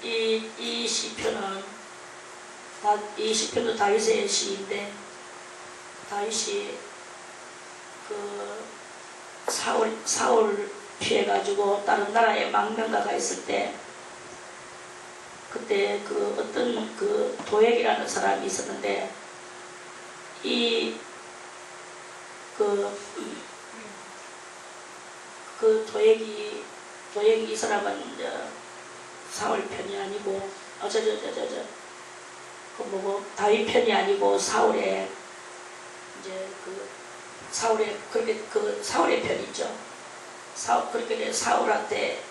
이 시편은 이 시편도 다윗의 시인데 다윗이 그 사울 피해가지고 다른 나라에 망명가가 있을 때 그때 그 어떤 그 도액이라는 사람이 있었는데 그 도액이 이 사람은 사울 편이 아니고 다윗 편이 아니고 사울의 이제 사울의 사울의 편이죠. 그렇게 사울한테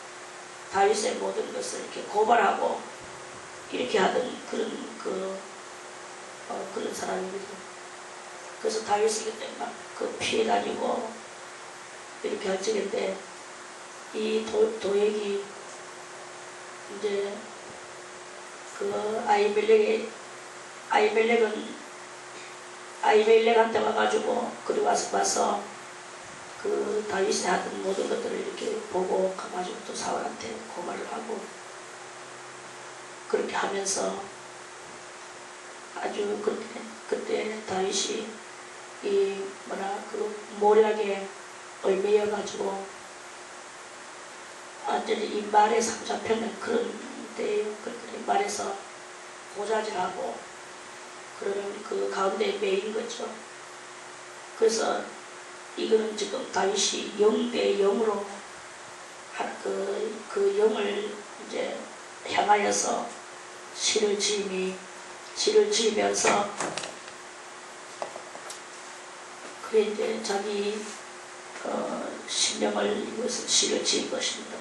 다윗의 모든 것을 이렇게 고발하고 이렇게 하던 그런 사람입니다. 그래서 다윗이 그때 막 피해 다니고 이렇게 할 적인데 이 도액이 이제 아이멜렉한테 와가지고 그리 와서 그 다윗이 하던 모든 것들을 이렇게 보고 가가지고 또 사울한테 고발을 하고 그렇게 하면서 아주 그때 다윗이 그 모략에 얽매여 가지고 완전히 이 말에 사로잡혀는 그런 때에 말에서 고자질하고 그러는 그 가운데 매인 거죠. 그래서 이거는 지금 다윗이 0대 0으로 그 영을 이제 향하여서 시를 지으면서 그래 이제 자기 신령을 이것을 시를 지은 것입니다.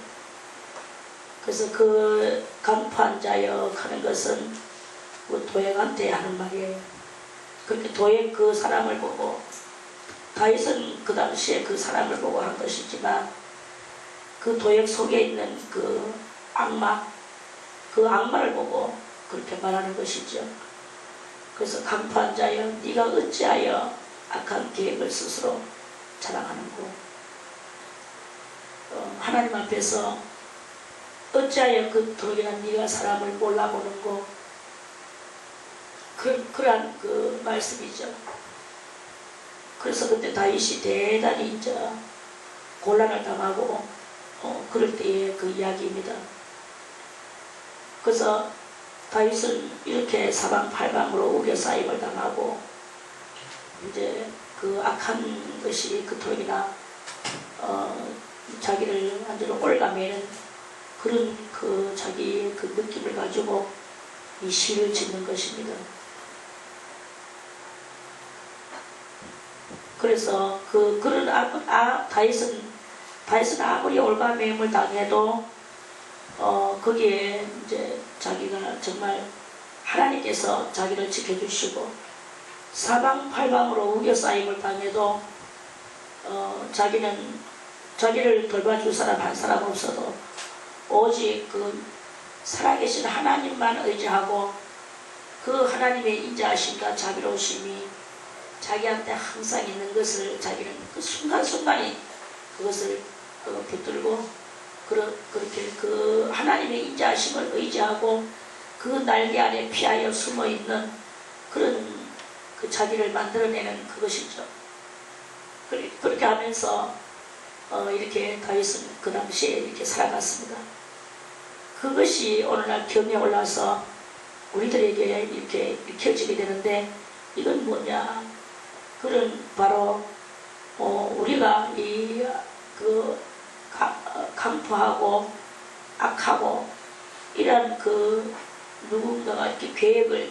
그래서 그 강포한 자여 하는 것은 그 도액한테 하는 말이에요. 그렇게 도액 그 사람을 보고 다윗은 그 당시에 그 사람을 보고 한 것이지만 그 도액 속에 있는 그 악마를 보고 그렇게 말하는 것이죠. 그래서 강포한 자여 네가 어찌하여 악한 계획을 스스로 자랑하는고 하나님 앞에서 어찌하여 그토록이나 네가 사람을 몰라보는고 그러한 그 말씀이죠. 그래서 그때 다윗이 대단히 이제 곤란을 당하고 그럴 때의 그 이야기입니다. 그래서 다윗은 이렇게 사방팔방으로 우겨싸임을 당하고 이제 그 악한 것이 그토록이나 자기를 완전히 올가매는 그런 그 자기의 그 느낌을 가지고 이 시를 짓는 것입니다. 그래서 그런 다윗은 아무리 올가매임을 당해도 거기에 이제 자기가 정말 하나님께서 자기를 지켜주시고 사방팔방으로 우겨싸임을 당해도 자기를 돌봐줄 사람 한 사람 없어도 오직 그 살아계신 하나님만 의지하고 그 하나님의 인자하심과 자비로우심이 자기한테 항상 있는 것을 자기는 그 순간순간에 그것을 붙들고 그렇게 그 하나님의 인자하심을 의지하고 그 날개 아래 피하여 숨어있는 그런 그 자기를 만들어내는 그것이죠. 그렇게 하면서 이렇게 다윗은 그 당시에 이렇게 살아갔습니다. 그것이 오늘날 경에 올라서 우리들에게 이렇게 익혀지게 되는데 이건 뭐냐? 그런 바로 우리가 강포하고 악하고 이런 그 누군가가 이렇게 계획을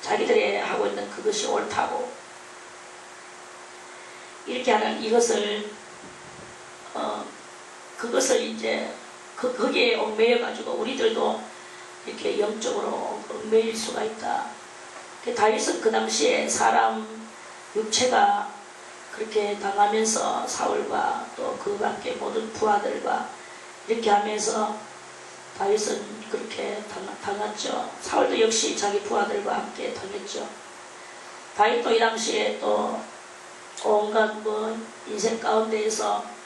자기들이 하고 있는 그것이 옳다고 이렇게 하는 이것을 그것을 이제 거기에 얽매여 가지고 우리들도 이렇게 영적으로 얽매일 수가 있다. 다윗은 그 당시에 사람 육체가 그렇게 당하면서 사울과 또 그 밖에 모든 부하들과 이렇게 하면서 다윗은 그렇게 당했죠. 사울도 역시 자기 부하들과 함께 당했죠. 다윗도 이 당시에 또 온갖 인생 가운데에서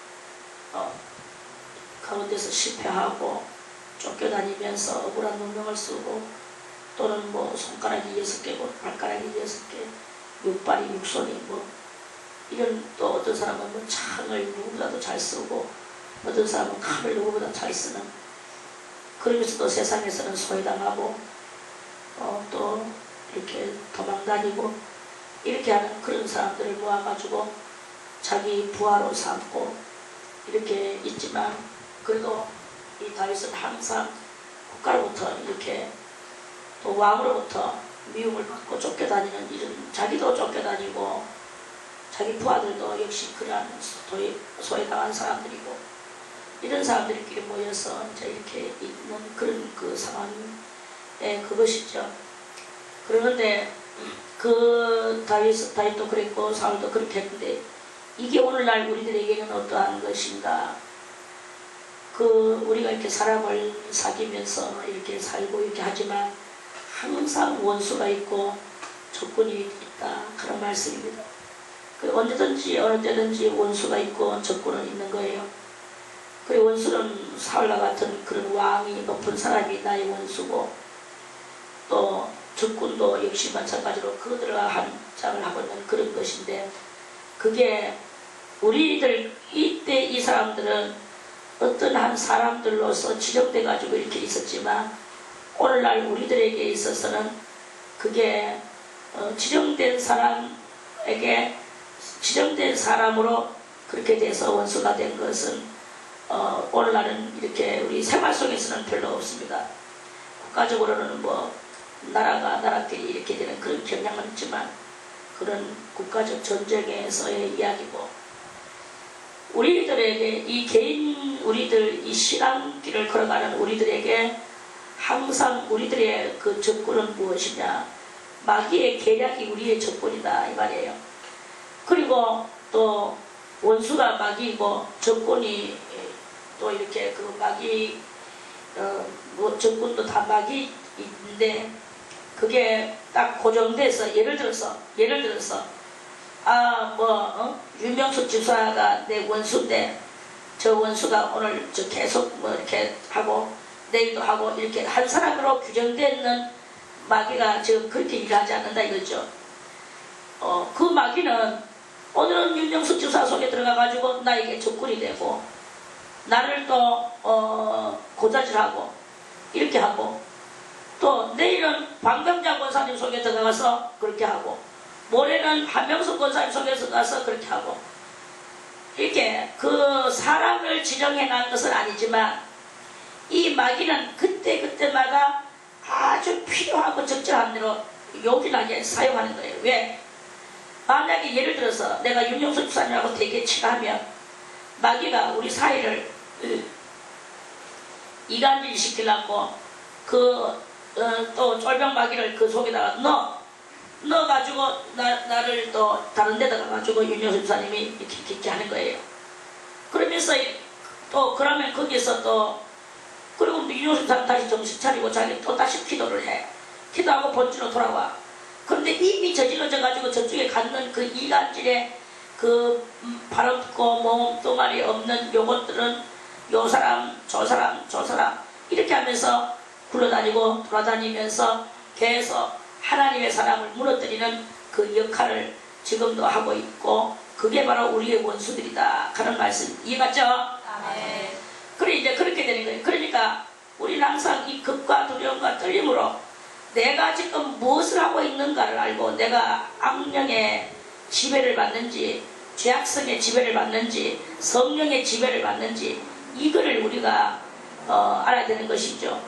실패하고 쫓겨다니면서 억울한 누명을 쓰고 또는 뭐 손가락이 6개고 발가락이 6개, 육발이 6손이 뭐 이런 또 어떤 사람은 뭐 창을 누구보다도 잘 쓰고 어떤 사람은 칼을 누구보다 잘 쓰는 그러면서 또 세상에서는 소외당하고 또 이렇게 도망다니고 이렇게 하는 그런 사람들을 모아가지고 자기 부하로 삼고 이렇게 있지만 그래도 이 다윗은 항상 국가로부터 이렇게 또 왕으로부터 미움을 받고 쫓겨다니는 이런 자기도 쫓겨다니고 자기 부하들도 역시 그러한 소외당한 사람들이고 이런 사람들끼리 모여서 이제 이렇게 있는 그런 그 상황에 그것이죠. 그러는데 그 다윗도 그랬고 사울도 그렇게 했는데 이게 오늘날 우리들에게는 어떠한 것인가? 우리가 이렇게 사람을 사귀면서 이렇게 살고 이렇게 하지만 항상 원수가 있고 적군이 있다 그런 말씀입니다. 언제든지 어느 때든지 원수가 있고 적군은 있는 거예요. 그리고 원수는 사울과 같은 그런 왕이 높은 사람이 나의 원수고 또 적군도 역시 마찬가지로 그들과 한 장을 하고 있는 그런 것인데 그게 우리들 이때 이 사람들은 어떤 한 사람들로서 지정돼 가지고 이렇게 있었지만 오늘날 우리들에게 있어서는 그게 지정된 사람에게 지정된 사람으로 그렇게 돼서 원수가 된 것은 오늘날은 이렇게 우리 생활 속에서는 별로 없습니다. 국가적으로는 뭐 나라끼리 이렇게 되는 그런 경향은 있지만 그런 국가적 전쟁에서의 이야기고 우리들에게 이 개인 우리들 이 신앙길을 걸어가는 우리들에게 항상 우리들의 그 적군은 무엇이냐 마귀의 계략이 우리의 적군이다 이 말이에요. 그리고 또 원수가 마귀이고 적군이 또 이렇게 그 마귀 뭐 적군도 다 마귀인데 그게 딱 고정돼서 예를 들어서 윤명수 집사가 내 원수인데 저 원수가 오늘 저 계속 뭐 이렇게 하고 내일도 하고 이렇게 한 사람으로 규정되는 마귀가 지금 그렇게 일하지 않는다 이거죠. 그 마귀는 오늘은 윤명수 집사 속에 들어가 가지고 나에게 적군이 되고 나를 또 고자질하고 이렇게 하고 또 내일은 방병자 권사님 속에 들어가서 그렇게 하고 모레는 한명숙 권사님 속에서 가서 그렇게 하고 이렇게 그 사람을 지정해 놓은 것은 아니지만 이 마귀는 그때마다 아주 필요하고 적절한 대로 요긴하게 사용하는 거예요. 왜? 만약에 예를 들어서 내가 윤영수 집사님하고 되게 친하면 마귀가 우리 사이를 이간질 시키려고 또 쫄병 마귀를 그 속에다가 넣어가지고 나를 또 다른 데다 가가지고 윤영수 집사님이 이렇게 하는 거예요. 그러면서 또 그러면 거기서 또 그리고 윤영수 집사님 다시 정신 차리고 자기 또 다시 기도를 해. 기도하고 본주로 돌아와. 그런데 이미 저질러져 가지고 저쪽에 갖는 그 이간질에 그 발없고 몸뚱아리 없는 요것들은 요 사람 저 사람 이렇게 하면서 굴러다니고 돌아다니면서 계속 하나님의 사람을 무너뜨리는 그 역할을 지금도 하고 있고 그게 바로 우리의 원수들이다 하는 말씀 이해갔죠? 네. 그래 이제 그렇게 되는 거예요. 그러니까 우리는 항상 이 겁과 두려움과 떨림으로 내가 지금 무엇을 하고 있는가를 알고 내가 악령의 지배를 받는지 죄악성의 지배를 받는지 성령의 지배를 받는지 이거를 우리가 알아야 되는 것이죠.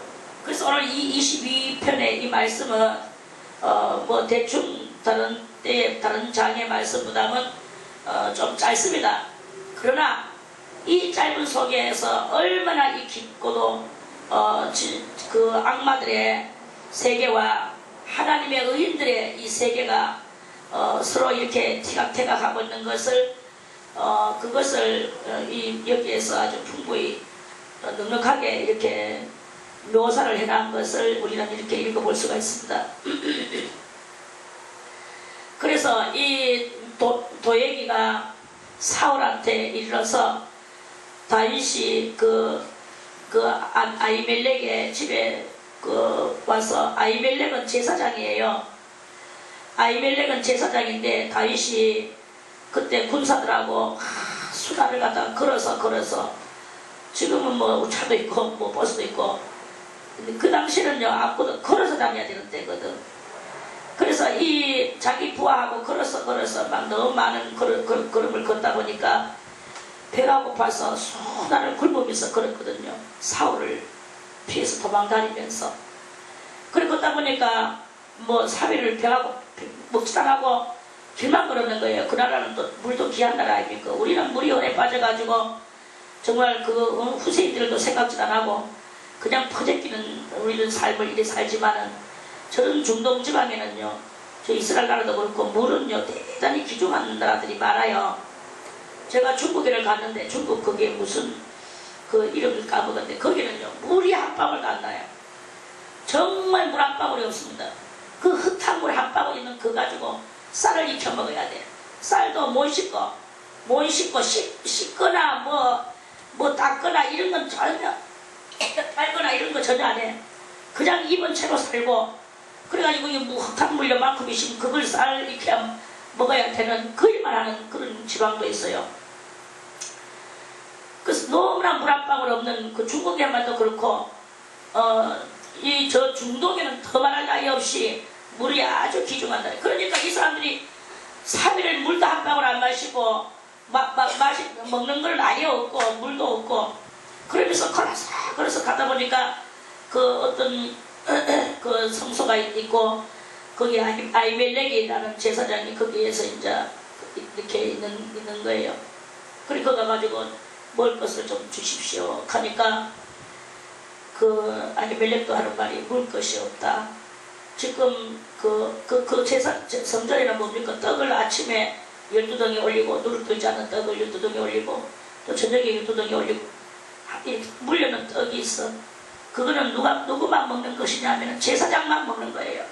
그래서 오늘 이 22편의 이 말씀은 뭐 대충 다른 때의 다른 장의 말씀보다는 좀 짧습니다. 그러나 이 짧은 속에서 얼마나 이 깊고도 그 악마들의 세계와 하나님의 의인들의 이 세계가 서로 이렇게 티각태각하고 있는 것을 그것을 여기에서 아주 풍부히 넉넉하게 이렇게 묘사를 해놓은 것을 우리는 이렇게 읽어볼 수가 있습니다. 그래서 이 도예기가 사울한테 이르러서 다윗이 그 그 아히멜렉의 집에 와서, 아히멜렉은 제사장이에요. 아히멜렉은 제사장인데 다윗이 그때 군사들하고 수다를 갖다가 걸어서 지금은 뭐 차도 있고 뭐 버스도 있고, 근데 그 당시는요 앞보다 걸어서 다녀야 되는 때거든. 그래서 이 자기 부하하고 걸어서 막 너무 많은 걸음을 걷다 보니까 배가 고파서 수다를 굶으면서 걸었거든요. 사울을 피해서 도망다니면서. 그래 걷다 보니까 뭐 3일을 배가 먹지도 않고 길만 걸었는 거예요. 그 나라는 또 물도 귀한 나라 아닙니까? 우리는 물이 오래 빠져가지고 정말 그 후세인들도 생각지도 안 하고 그냥 퍼제끼는 우리는 삶을 이래 살지만은, 저런 중동 지방에는요, 저 이스라엘 나라도 그렇고 물은요 대단히 귀중한 나라들이 많아요. 제가 중국에를 갔는데, 중국 거기에 무슨 그 이름을 까먹었는데 거기는요 물이 한 방울도 안 나요. 정말 물 한 방울이 없습니다. 그 흙탕물 한 방울 있는 거 가지고 쌀을 익혀 먹어야 돼. 쌀도 못 씻고 씻거나 뭐 닦거나 이런 건 전혀, 빨거나 이런 거 전혀 안 해. 그냥 입은 채로 살고, 그래가지고 이 흙탕물 요만큼 있으면 그걸 쌀 익혀 먹어야 되는, 그 일만 하는 그런 지방도 있어요. 그래서 너무나 물 한 방울 없는 그 중국에만도 그렇고, 저 중동에는 더 말할 나위 없이 물이 아주 귀중한다. 그러니까 이 사람들이 3일을 물도 한 방울 안 마시고 먹는 걸 아예 없고 물도 없고 그러면서 걸어서 가다 보니까 그 어떤 그 성소가 있고, 거기 아히멜렉이라는 제사장이 거기에서 이제 이렇게 있는 거예요. 그리고 가가지고 먹을 것을 좀 주십시오 하니까 그 아히멜렉도 하는 말이, 먹을 것이 없다. 지금 성전에는 뭡니까? 떡을 아침에 12덩이 올리고, 누를 뜨지 않은 떡을 12덩이 올리고, 또 저녁에 12덩이 올리고, 물려는 떡이 있어. 그거는 누구만 먹는 것이냐 하면 제사장만 먹는 거예요.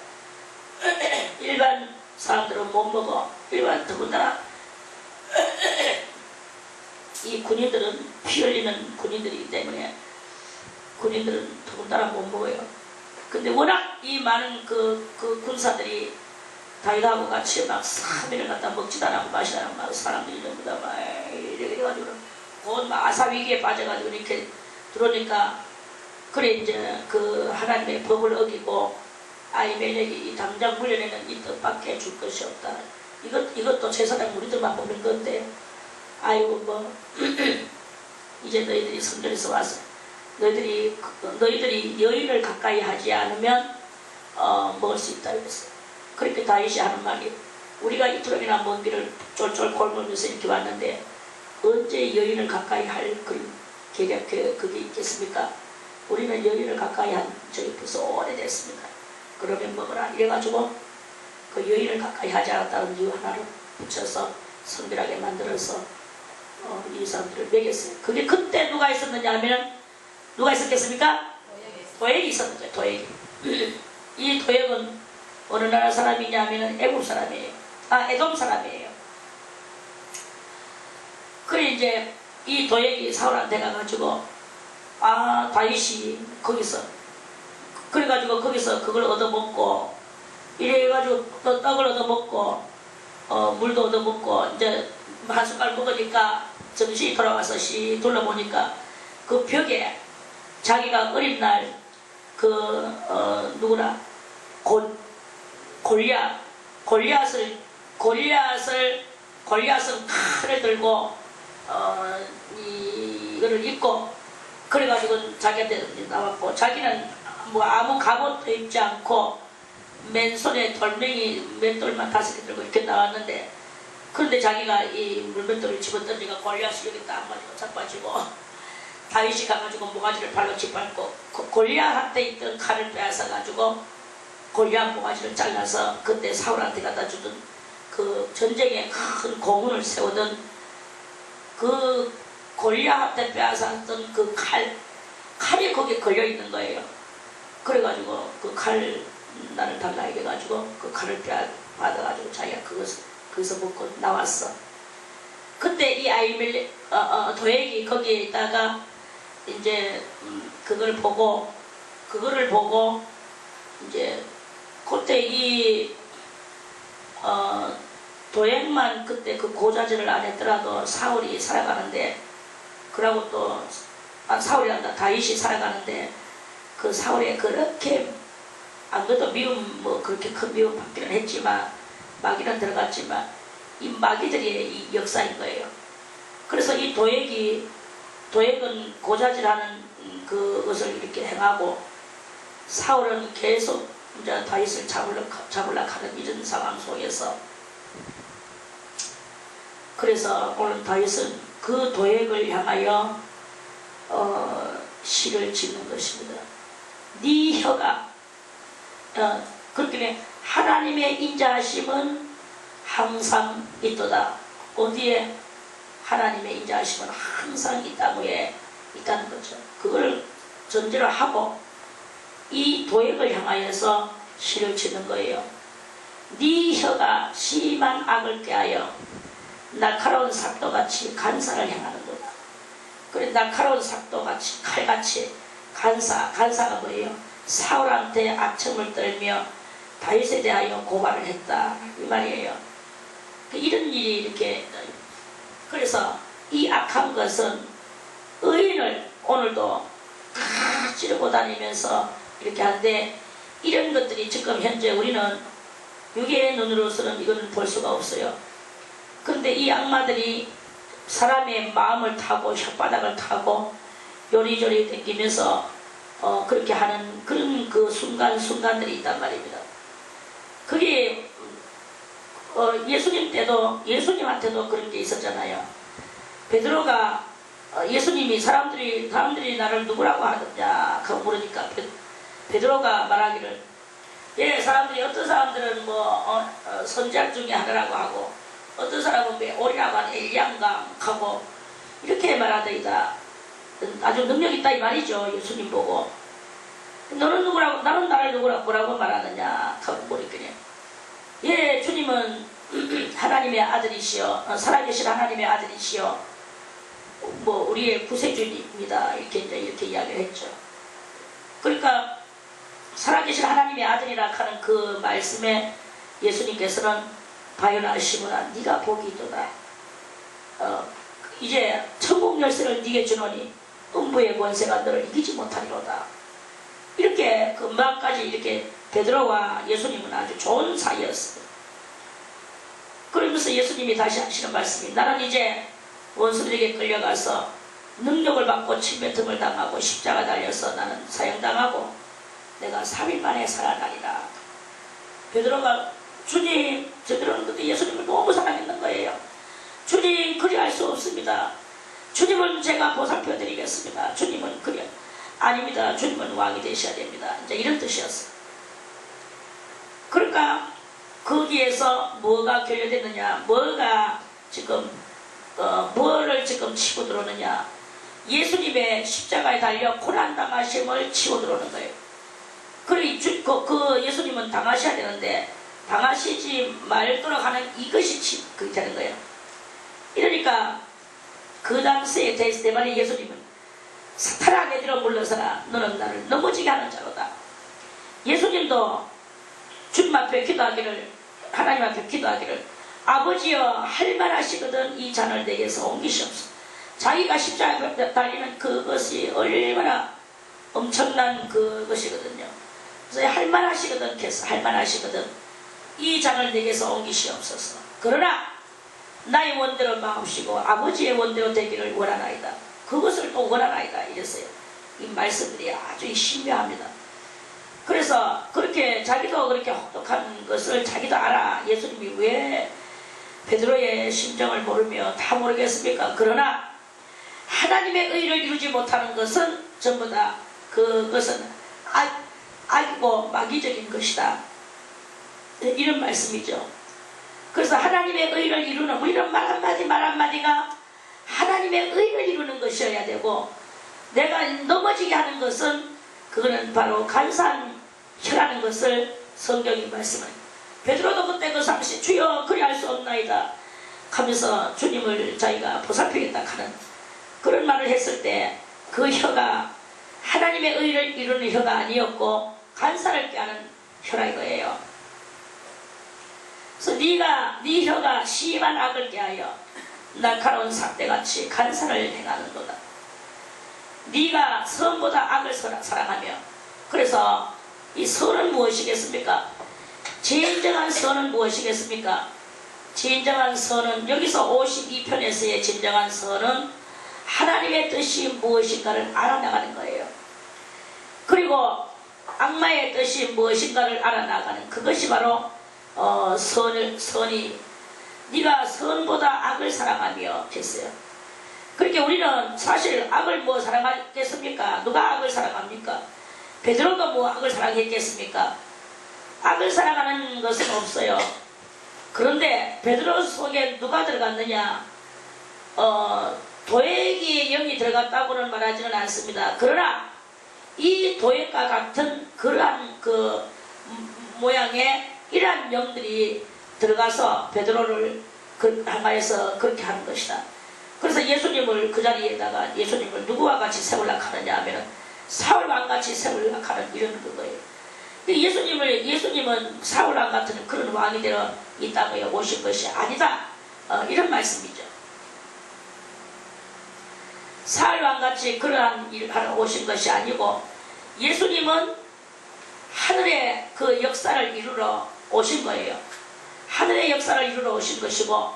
일반 사람들은 못 먹어. 일반, 더군다나 이 군인들은, 피 흘리는 군인들이기 때문에 군인들은 더군다나 못 먹어요. 근데 워낙 이 많은 그 군사들이 다윗하고 같이 막 3일을 갖다 먹지도 않고 마시도 않고 막 사람들이 전부 다 막 이래가지고 곧 막 아사위기에 빠져가지고 이렇게 들어오니까, 그래 이제 그 하나님의 법을 어기고 아히멜렉이 당장 물려내는 이 떡밖에 줄 것이 없다. 이것도 제사장 우리들만 먹는 건데, 아이고 뭐 이제 너희들이 성전에서 와서 너희들이 여인을 가까이 하지 않으면 먹을 수 있다 그랬어요. 그렇게 다윗이 하는 말이, 우리가 이토록이나 먼 길을 쫄쫄 골면서 이렇게 왔는데 언제 여인을 가까이 할 그런 계략 그게 있겠습니까? 우리는 여인을 가까이 한 적이 벌써 오래됐습니다. 그러면 먹으라. 이래가지고 그 여인을 가까이 하지 않았다는 이유 하나를 붙여서 성별하게 만들어서 이 사람들을 먹였어요. 그게 그때 누가 있었느냐 하면, 누가 있었겠습니까? 도액이 있었는 거예요. 도액이. 이 도액은 어느 나라 사람이냐 하면 애굽 사람이에요. 에돔 사람이에요. 그래 이제 이 도액이 사울한테 가가지고, 다윗이 거기서, 그래가지고 거기서 그걸 얻어먹고, 이래가지고 또 떡을 얻어먹고 물도 얻어먹고, 이제 한 숟갈 먹으니까 정신이 돌아와서 시 둘러보니까 그 벽에 자기가 어린 날 누구나 골리앗을 칼을 들고 이거를 입고, 그래가지고 자기한테 나왔고, 자기는 뭐 아무 갑옷도 입지 않고 맨손에 돌멩이 맷돌만 5개 들고 이렇게 나왔는데, 그런데 자기가 이 물맷돌을 집어던지니까 골리앗이 여기 딱 맞고 자빠지고, 다윗이 가가지고 모가지를 발로 짓밟고 골리앗한테 있던 칼을 빼앗아가지고 골리앗 모가지를 잘라서 그때 사울한테 갖다 주던, 그 전쟁에 큰 공훈을 세우던 그 골리앗한테 빼앗았던 그 칼이 거기에 걸려있는 거예요. 그래가지고 그 칼 나를 달라 이래가지고 그 칼을 받아가지고 자기가 거기서 먹고 나왔어. 그때 이 아히멜렉 도액이 거기에 있다가 이제 그거를 보고 이제 그때 이 도액만 그때 그 고자질을 안 했더라도 사울이 살아가는데, 그러고 또 사울이 아니라 다윗이 살아가는데, 그 사울에 그렇게 안 그래도 미움 뭐 그렇게 큰 미움 받기는 했지만, 마귀는 들어갔지만 이 마귀들의 이 역사인 거예요. 그래서 이 도액은 고자질하는 그것을 이렇게 행하고, 사울은 계속 이제 다윗을 잡으려 하는 이런 상황 속에서, 그래서 오늘 다윗은 그 도액을 향하여 시를 짓는 것입니다. 네 혀가 그렇게 하나님의 인자하심은 항상 있도다. 어디에? 하나님의 인자하심은 항상 이 땅 위에 있다는 거죠. 그걸 전제로 하고 이 도액을 향하여서 시를 짓는 거예요. 네 혀가 심한 악을 꾀하여 날카로운 삭도같이 간사를 행하는 거다. 그래, 날카로운 삭도같이, 칼같이 간사가 뭐예요? 사울한테 악청을 떨며 다윗에 대하여 고발을 했다, 이 말이에요. 이런 일이 이렇게, 그래서 이 악한 것은 의인을 오늘도 다 찌르고 다니면서 이렇게 하는데, 이런 것들이 지금 현재 우리는 육의 눈으로서는 이거는 볼 수가 없어요. 그런데 이 악마들이 사람의 마음을 타고 혓바닥을 타고 요리조리 땡기면서 그렇게 하는 그런 그 순간들이 있단 말입니다. 그게 예수님 때도, 예수님한테도 그런 게 있었잖아요. 베드로가 예수님이 사람들이 나를 누구라고 하느냐 하고 물으니까 베드로가 말하기를, 예, 사람들이 어떤 사람들은 뭐 선지자 중에 하나라고 하고, 어떤 사람은 오리라고 하는 엘리야인가 하고 이렇게 말하더이다. 아주 능력 있다 이 말이죠. 예수님 보고 너는 누구라고, 나는 나를 뭐라고 말하느냐 하고 물으니까, 예, 주님은 하나님의 아들이시여, 살아계신 하나님의 아들이시여, 뭐 우리의 구세주입니다, 이렇게 이야기를 했죠. 그러니까 살아계신 하나님의 아들이라 하는 그 말씀에 예수님께서는 바요나 시몬아, 네가 복이 있도다. 이제 천국 열쇠를 네게 주노니 음부의 권세가 너를 이기지 못하리로다. 이렇게 그 마음까지 이렇게 베드로와 예수님은 아주 좋은 사이였어요. 그러면서 예수님이 다시 하시는 말씀이, 나는 이제 원수들에게 끌려가서 능력을 받고 침뱉음을 당하고 십자가 달려서 나는 사형당하고 내가 3일 만에 살아나리라. 베드로가, 주님, 저들은 그때 예수님을 너무 사랑했는 거예요. 주님, 그리할 수 없습니다. 주님은 제가 보살펴 드리겠습니다. 주님은 그래, 아닙니다. 주님은 왕이 되셔야 됩니다. 이제 이런 뜻이었어요. 그러니까 거기에서 뭐가 결여됐느냐, 뭐가 지금 뭐를 지금 치고 들어오느냐, 예수님의 십자가에 달려 고난당하심을 치고 들어오는 거예요. 그 예수님은 당하셔야 되는데 당하시지 말도록 하는 이것이 그렇게 되는 거예요. 이러니까 그 당시에 대만의 예수님은 사탄아 내들어 물러서라, 너는 나를 넘어지게 하는 자로다. 예수님도 주님 앞에 기도하기를, 하나님 앞에 기도하기를, 아버지여 할만하시거든 이 잔을 내게서 옮기시옵소서. 자기가 십자가에 달리는 그것이 얼마나 엄청난 그것이거든요. 그래서 할만하시거든, 할만하시거든 이 잔을 내게서 옮기시옵소서. 그러나 나의 원대로 마옵시고 아버지의 원대로 되기를 원하나이다. 그것을 또 원하나이다. 이랬어요. 이 말씀들이 아주 신묘합니다. 그래서 그렇게 자기도 그렇게 혹독한 것을 자기도 알아. 예수님이 왜 베드로의 심정을 모르며 다 모르겠습니까? 그러나 하나님의 의를 이루지 못하는 것은 전부 다 그것은 악이고 마귀적인 것이다. 이런 말씀이죠. 그래서 하나님의 의를 이루는, 우리는 말 한마디가 하나님의 의를 이루는 것이어야 되고, 내가 넘어지게 하는 것은 그거는 바로 간사한 혀라는 것을 성경이 말씀해요. 베드로도 그때 그 상시 주여 그리할 수 없나이다 하면서 주님을 자기가 보살피겠다 하는 그런 말을 했을 때 그 혀가 하나님의 의를 이루는 혀가 아니었고 간사를 꾀하는 혀라 이거예요. 그래서 네 혀가 심한 악을 꾀하여 날카로운 삭대같이 간사를 행하는도다. 네가 선보다 악을 사랑하며. 그래서 이 선은 무엇이겠습니까? 진정한 선은 무엇이겠습니까? 진정한 선은, 여기서 52편에서의 진정한 선은 하나님의 뜻이 무엇인가를 알아나가는 거예요. 그리고 악마의 뜻이 무엇인가를 알아나가는 그것이 바로 선이 네가 선보다 악을 사랑하며 했어요. 그렇게 우리는 사실 악을 뭐 사랑하겠습니까? 누가 악을 사랑합니까? 베드로가 뭐 악을 사랑했겠습니까? 악을 사랑하는 것은 없어요. 그런데 베드로 속에 누가 들어갔느냐? 도액이 영이 들어갔다고는 말하지는 않습니다. 그러나 이 도액과 같은 그러한 그 모양의 이러한 영들이 들어가서 베드로를 향하여서 그렇게 하는 것이다. 그래서 예수님을 그 자리에다가 예수님을 누구와 같이 세우려고 하느냐 하면 사울왕같이 세우려고 하는 이런 그거예요. 예수님은 사울왕 같은 그런 왕이 되어 이 땅에 오신 것이 아니다. 이런 말씀이죠. 사울왕같이 그러한 일을 하러 오신 것이 아니고 예수님은 하늘의 그 역사를 이루러 오신 거예요. 하늘의 역사를 이루러 오신 것이고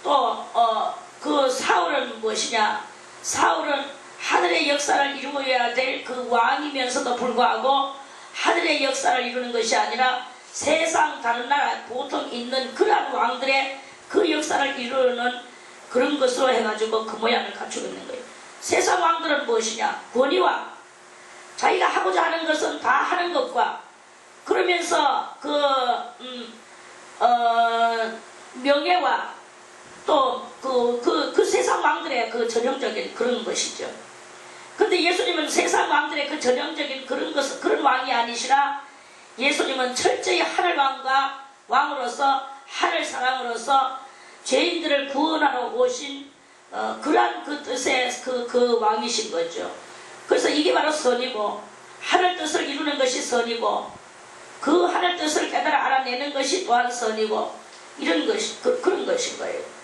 또 그 사울은 무엇이냐? 사울은 하늘의 역사를 이루어야 될 그 왕이면서도 불구하고 하늘의 역사를 이루는 것이 아니라 세상 다른 나라 보통 있는 그러한 왕들의 그 역사를 이루는 그런 것으로 해가지고 그 모양을 갖추고 있는 거예요. 세상 왕들은 무엇이냐? 권위와 자기가 하고자 하는 것은 다 하는 것과 그러면서 명예와 또 그 세상 왕들의 그 전형적인 그런 것이죠. 근데 예수님은 세상 왕들의 그 전형적인 그런 왕이 아니시라 예수님은 철저히 하늘 왕으로서 하늘 사랑으로서 죄인들을 구원하러 오신 그러한 그 뜻의 그 왕이신 거죠. 그래서 이게 바로 선이고 하늘 뜻을 이루는 것이 선이고 그 하늘 뜻을 깨달아 알아내는 것이 또한 선이고 이런 것이 그런 것인 거예요.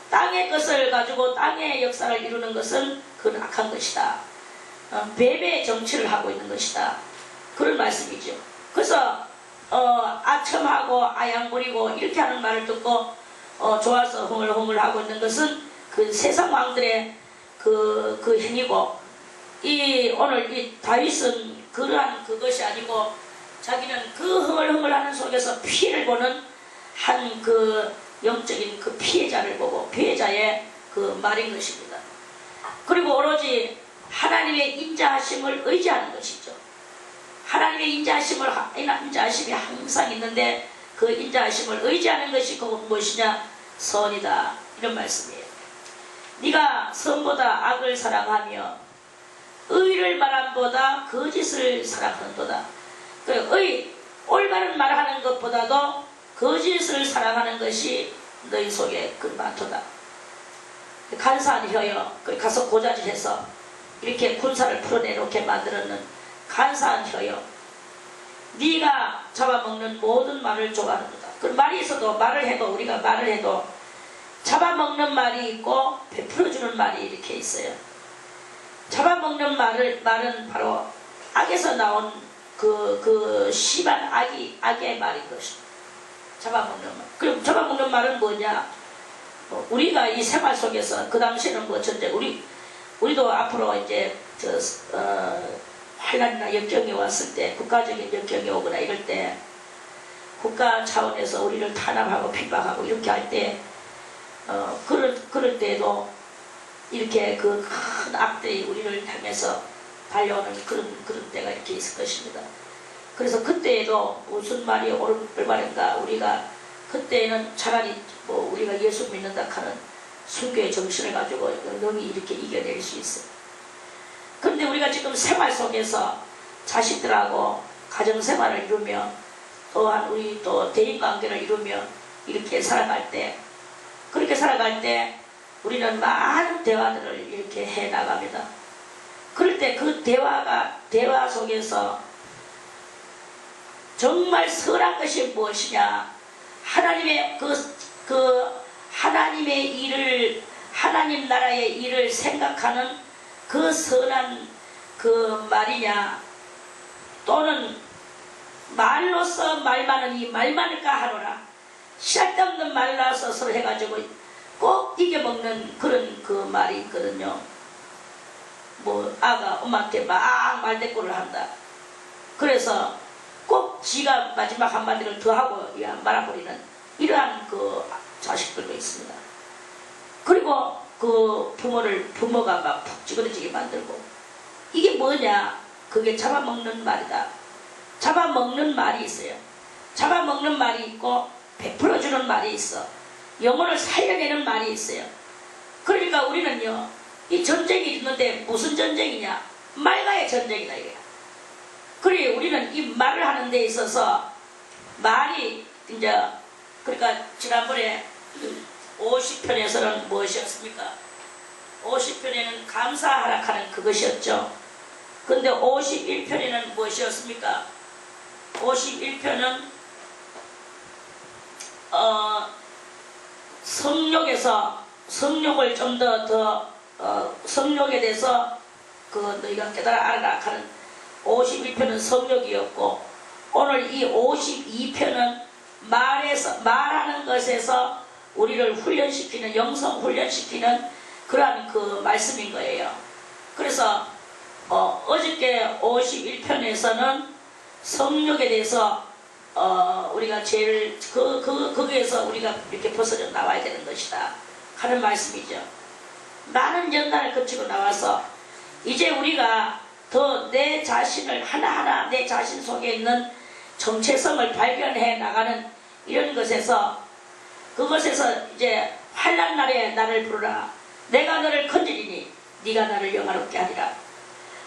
땅의 것을 가지고 땅의 역사를 이루는 것은 그건 악한 것이다. 배배의 정치를 하고 있는 것이다. 그런 말씀이죠. 그래서 아첨하고 아양부리고 이렇게 하는 말을 듣고 좋아서 흥얼흥얼 하고 있는 것은 그 세상 왕들의 그 행위고 오늘 이 다윗은 그러한 그것이 아니고 자기는 그 흥얼흥얼하는 속에서 피해를 보는 한 그 영적인 그 피해자를 보고 피해자의 그 말인 것입니다. 그리고 오로지 하나님의 인자하심을 의지하는 것이죠. 하나님의 인자하심이 항상 있는데 그 인자하심을 의지하는 것이 그건 무엇이냐? 선이다. 이런 말씀이에요. 네가 선보다 악을 사랑하며 의를 말함보다 거짓을 사랑하는도다. 올바른 말하는 것보다도 거짓을 사랑하는 것이 너희 속에 그 많도다. 간사한 혀여 가서 고자질해서 이렇게 군사를 풀어내놓게 만들었는 간사한 혀여 네가 잡아먹는 모든 말을 좋아하는도다. 그 말이 있어도 우리가 말을 해도 잡아먹는 말이 있고 베풀어주는 말이 이렇게 있어요. 잡아먹는 말은 바로 악에서 나온 그 심한 악의 말인 것입니다. 잡아먹는 말. 그럼 잡아먹는 말은 뭐냐? 우리가 이 생활 속에서 그 당시에는 뭐 전쟁 우리도 앞으로 이제 환란이나 역경이 왔을 때 국가적인 역경이 오거나 이럴 때 국가 차원에서 우리를 탄압하고 핍박하고 이렇게 할 때 그럴 때에도 이렇게 그 큰 악들이 우리를 향해서 달려오는 그런 때가 이렇게 있을 것입니다. 그래서 그때에도 무슨 말이 올바른가 우리가 그때는 차라리 뭐 우리가 예수 믿는다 하는 순교의 정신을 가지고 능히 이렇게 이겨낼 수 있어요. 그런데 우리가 지금 생활 속에서 자식들하고 가정생활을 이루며 또한 우리 또 대인관계를 이루며 이렇게 살아갈 때 그렇게 살아갈 때 우리는 많은 대화들을 이렇게 해나갑니다. 그럴 때 그 대화 속에서 정말 선한 것이 무엇이냐, 하나님의 하나님의 일을, 하나님 나라의 일을 생각하는 그 선한 그 말이냐, 또는 말로서 말 많으니 말 많을까 하노라, 쓸데없는 말로서 서로 해가지고 꼭 이겨먹는 그런 그 말이 있거든요. 뭐 아가 엄마한테 막 말대꾸를 한다. 그래서 꼭 지가 마지막 한마디를 더 하고 말아버리는 이러한 그 자식들도 있습니다. 그리고 그 부모가 막 푹 찌그러지게 만들고, 이게 뭐냐, 그게 잡아먹는 말이다. 잡아먹는 말이 있어요. 잡아먹는 말이 있고 베풀어주는 말이 있어. 영혼을 살려내는 말이 있어요. 그러니까 우리는요, 이 전쟁이 있는데 무슨 전쟁이냐, 말과의 전쟁이다 이거야. 그래, 우리는 이 말을 하는 데 있어서 말이 이제, 그러니까 지난번에 50편에서는 무엇이었습니까? 50편에는 감사하라 하는 그것이었죠. 근데 51편에는 무엇이었습니까? 51편은 성욕을 좀 더 성욕에 대해서 그 너희가 깨달아 알아라 하는 51편은 성욕이었고, 오늘 이 52편은 말하는 것에서 우리를 훈련시키는, 영성 훈련시키는 그러한 그 말씀인 거예요. 그래서 어저께 51편에서는 성욕에 대해서 우리가 제일 거기에서 우리가 이렇게 벗어져 나와야 되는 것이다 하는 말씀이죠. 많은 연단을 거치고 나와서 이제 우리가 더 내 자신을 하나하나 내 자신 속에 있는 정체성을 발견해 나가는 이런 것에서, 그것에서 이제 환난 날에 나를 부르라, 내가 너를 건지리니 네가 나를 영화롭게 하리라.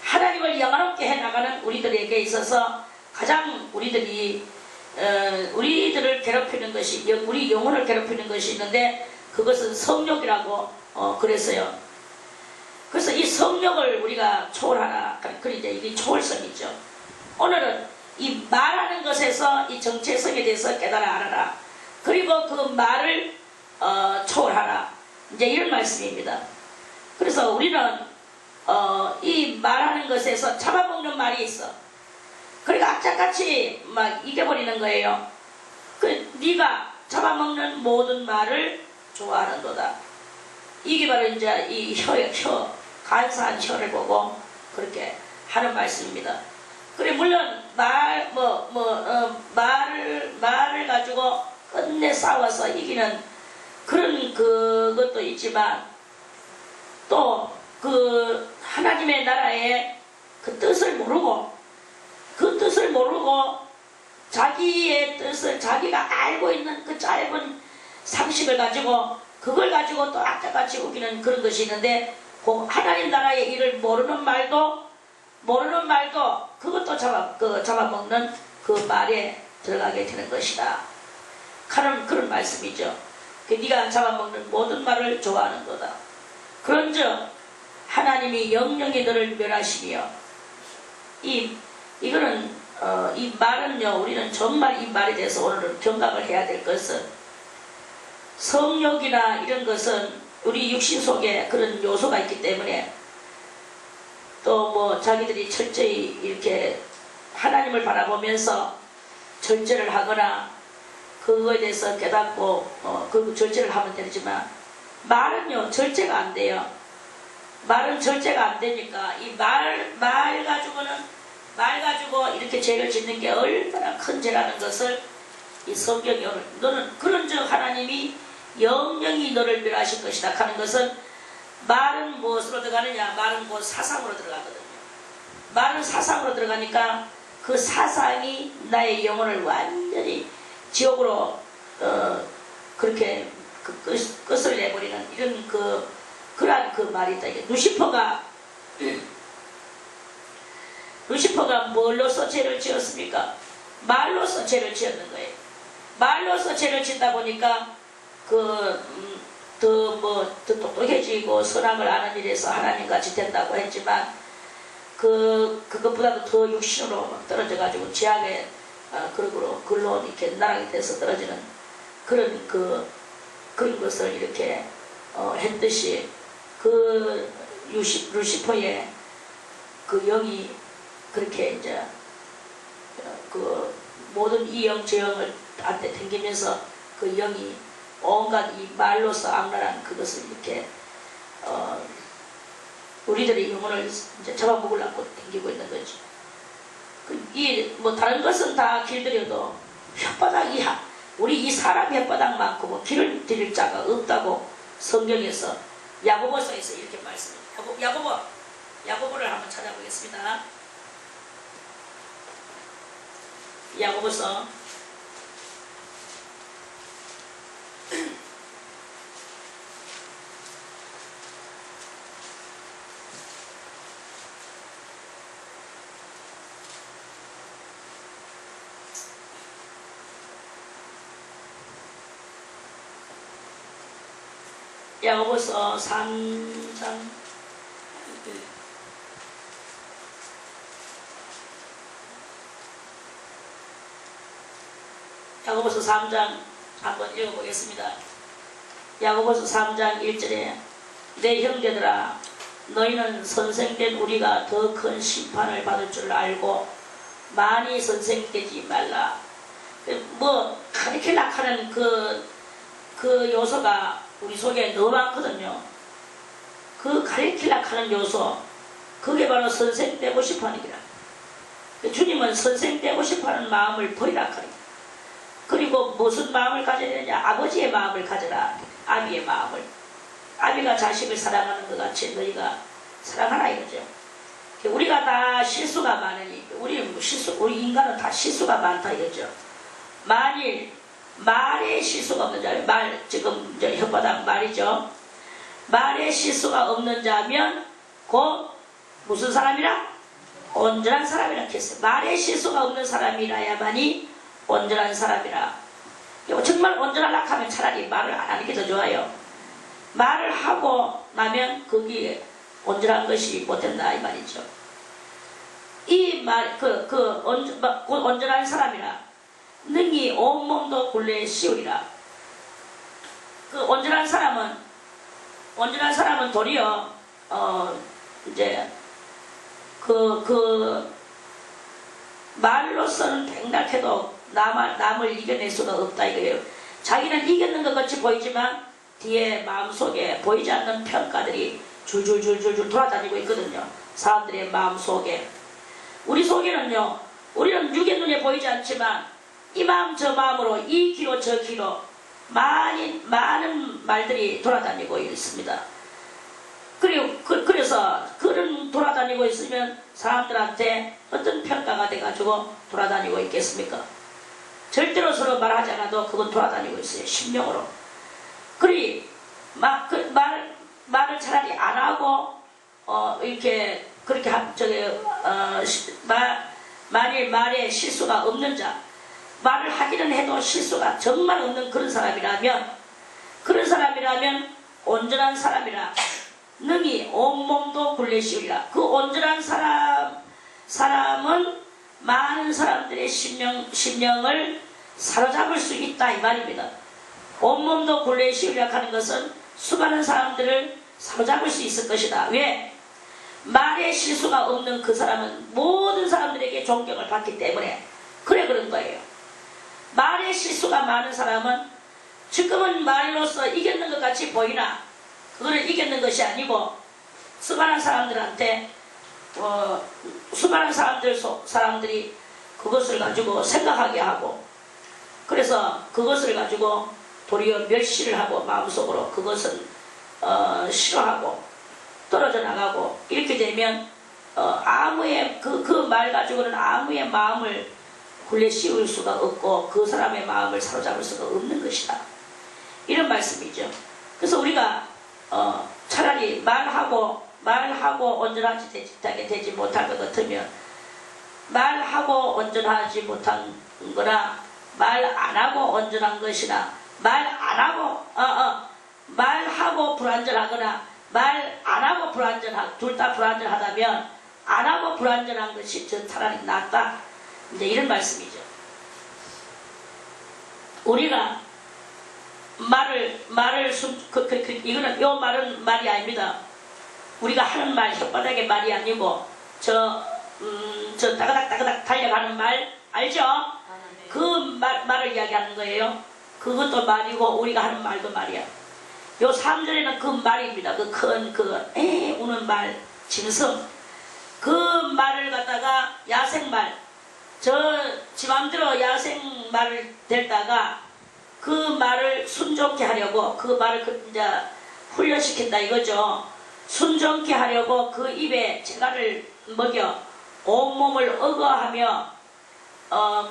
하나님을 영화롭게 해 나가는 우리들에게 있어서 가장 우리들을 괴롭히는 것이, 우리 영혼을 괴롭히는 것이 있는데, 그것은 성욕이라고 그랬어요. 그래서 이 성욕을 우리가 초월하라. 그러니까 이게 초월성이죠. 오늘은 이 말하는 것에서 이 정체성에 대해서 깨달아 알아라. 그리고 그 말을 초월하라. 이제 이런 말씀입니다. 그래서 우리는 이 말하는 것에서 잡아먹는 말이 있어. 그러니까 악착같이 막 이겨버리는 거예요. 네가 잡아먹는 모든 말을 좋아하는도다. 이게 바로 이제 이 간사한 혀를 보고 그렇게 하는 말씀입니다. 그래, 물론 말을 가지고 끝내 싸워서 이기는 그런 그것도 있지만, 또 그 하나님의 나라의 그 뜻을 모르고, 자기의 뜻을 자기가 알고 있는 그 짧은 상식을 가지고 그걸 가지고 또 악착같이 우기는 그런 것이 있는데, 하나님 나라의 일을 모르는 말도 그것도 잡아먹는 그 말에 들어가게 되는 것이다 하는 그런 말씀이죠. 네가 잡아먹는 모든 말을 좋아하는 거다. 그런즉 하나님이 영영히 너를 멸하시며, 이거는 이 말은요, 우리는 정말 이 말에 대해서 오늘은 경각을 해야 될 것은, 성욕이나 이런 것은 우리 육신 속에 그런 요소가 있기 때문에, 또 뭐 자기들이 철저히 이렇게 하나님을 바라보면서 절제를 하거나 그거에 대해서 깨닫고 그 절제를 하면 되지만, 말은요 절제가 안 돼요. 말은 절제가 안 되니까 이 말 가지고 이렇게 죄를 짓는 게 얼마나 큰 죄라는 것을 이 성경이 오늘, 너는 그런즉 하나님이 영영히 너를 멸하실 것이다 하는 것은, 말은 무엇으로 들어가느냐, 말은 곧 사상으로 들어가거든요. 말은 사상으로 들어가니까 그 사상이 나의 영혼을 완전히 지옥으로 그렇게 끝을 내버리는 이런 그러한 그 말이 있다. 이게 루시퍼가 뭘로서 죄를 지었습니까? 말로서 죄를 지었는 거예요. 말로서 죄를 짓다 보니까 더 똑똑해지고 선악을 아는 일에서 하나님같이 된다고 했지만, 그것보다도 더 육신으로 막 떨어져가지고 지하에 그룹으로 글로 이렇게 나락이 돼서 떨어지는 그런 것을 이렇게 했듯이 그 루시퍼의 그 영이 그렇게 이제 그 모든 이 영 저 영을 한테 댕기면서 그 영이 온갖 이 말로서 악랄한 그것을 이렇게 우리들의 영혼을 이제 잡아먹으려고 댕기고 있는 거죠. 뭐 다른 것은 다 길들여도 혓바닥 이하 우리 이 사람 혓바닥만큼 뭐 길을 들일 자가 없다고 성경에서 야고보서에서 이렇게 말씀해요. 야고보를 한번 찾아보겠습니다. 야고보서 3장 야고보서 3장 한번 읽어보겠습니다. 야고보서 3장 1절에 내 형제들아 너희는 선생된 우리가 더 큰 심판을 받을 줄 알고 많이 선생되지 말라. 뭐 카리킬락하는 그 요소가 우리 속에 너무 많거든요. 그 카리킬락하는 요소 그게 바로 선생되고 싶어하는 거라. 주님은 선생되고 싶어하는 마음을 버리라 하니까. 그리고 무슨 마음을 가져야 되느냐? 아버지의 마음을 가져라. 아비의 마음을. 아비가 자식을 사랑하는 것 같이 너희가 사랑하라 이거죠. 우리가 다 실수가 많으니 우리 인간은 다 실수가 많다 이거죠. 만일 말에 실수가 없는 자면 지금 혓바닥 말이죠. 말에 실수가 없는 자면 곧 무슨 사람이라? 온전한 사람이라 했어요. 말에 실수가 없는 사람이라야만이 온전한 사람이라. 정말 온전하려고 하면 차라리 말을 안 하는 게 더 좋아요. 말을 하고 나면 거기에 온전한 것이 못된다 이 말이죠. 이 말, 곧 온전한 사람이라. 능히 온몸도 굴레에 씌우리라. 그 온전한 사람은 도리어 이제 말로서는 백날해도 남을 이겨낼 수가 없다 이거예요. 자기는 이겼는 것 같이 보이지만 뒤에 마음속에 보이지 않는 평가들이 줄줄줄줄 돌아다니고 있거든요. 사람들의 마음속에. 우리 속에는요, 우리는 육의 눈에 보이지 않지만 이 마음 저 마음으로 이 귀로 저 귀로 많은 말들이 돌아다니고 있습니다. 그래서 그런 돌아다니고 있으면 사람들한테 어떤 평가가 돼가지고 돌아다니고 있겠습니까? 절대로 서로 말하지 않아도 그건 돌아다니고 있어요. 심령으로. 말을 차라리 안 하고 이렇게 그렇게 만일 말에 실수가 없는 자, 말을 하기는 해도 실수가 정말 없는 그런 사람이라면 온전한 사람이라. 능히 온몸도 굴레 씌우리라. 그 온전한 사람은 많은 사람들의 심령을 사로잡을 수 있다 이 말입니다. 온몸도 굴레 씌우리라 하는 것은 수많은 사람들을 사로잡을 수 있을 것이다. 왜? 말에 실수가 없는 그 사람은 모든 사람들에게 존경을 받기 때문에 그런 거예요. 말에 실수가 많은 사람은 지금은 말로서 이겼는 것 같이 보이나 그거를 이겼는 것이 아니고 수많은 사람들한테 수많은 사람들이 그것을 가지고 생각하게 하고 그래서 그것을 가지고 도리어 멸시를 하고 마음속으로 그것은 싫어하고 떨어져 나가고 이렇게 되면 아무의 그 말 가지고는 아무의 마음을 굴레 씌울 수가 없고 그 사람의 마음을 사로잡을 수가 없는 것이다. 이런 말씀이죠. 그래서 우리가 차라리 말하고 온전하지 되지 못할 것 같으면 말하고 온전하지 못한 거나 말 안 하고 온전한 것이나 말 안 하고 말하고 불완전하거나 말 안 하고 둘 다 불완전하다면 안 하고 불완전한 것이 저 차라리 낫다. 이제 이런 말씀이죠. 우리가 이거는 요 말은 말이 아닙니다. 우리가 하는 말, 혓바닥의 말이 아니고, 저 따그닥따그닥 달려가는 말, 알죠? 그 말을 이야기하는 거예요. 그것도 말이고, 우리가 하는 말도 말이야. 요 3절에는 그 말입니다. 그 큰, 우는 말, 짐승. 그 말을 갖다가 야생말, 지 맘대로 야생말을 댈다가 그 말을 순종케 하려고, 그 말을 이제 훈련시킨다 이거죠. 순종케 하려고 그 입에 재갈을 먹여 온몸을 억어하며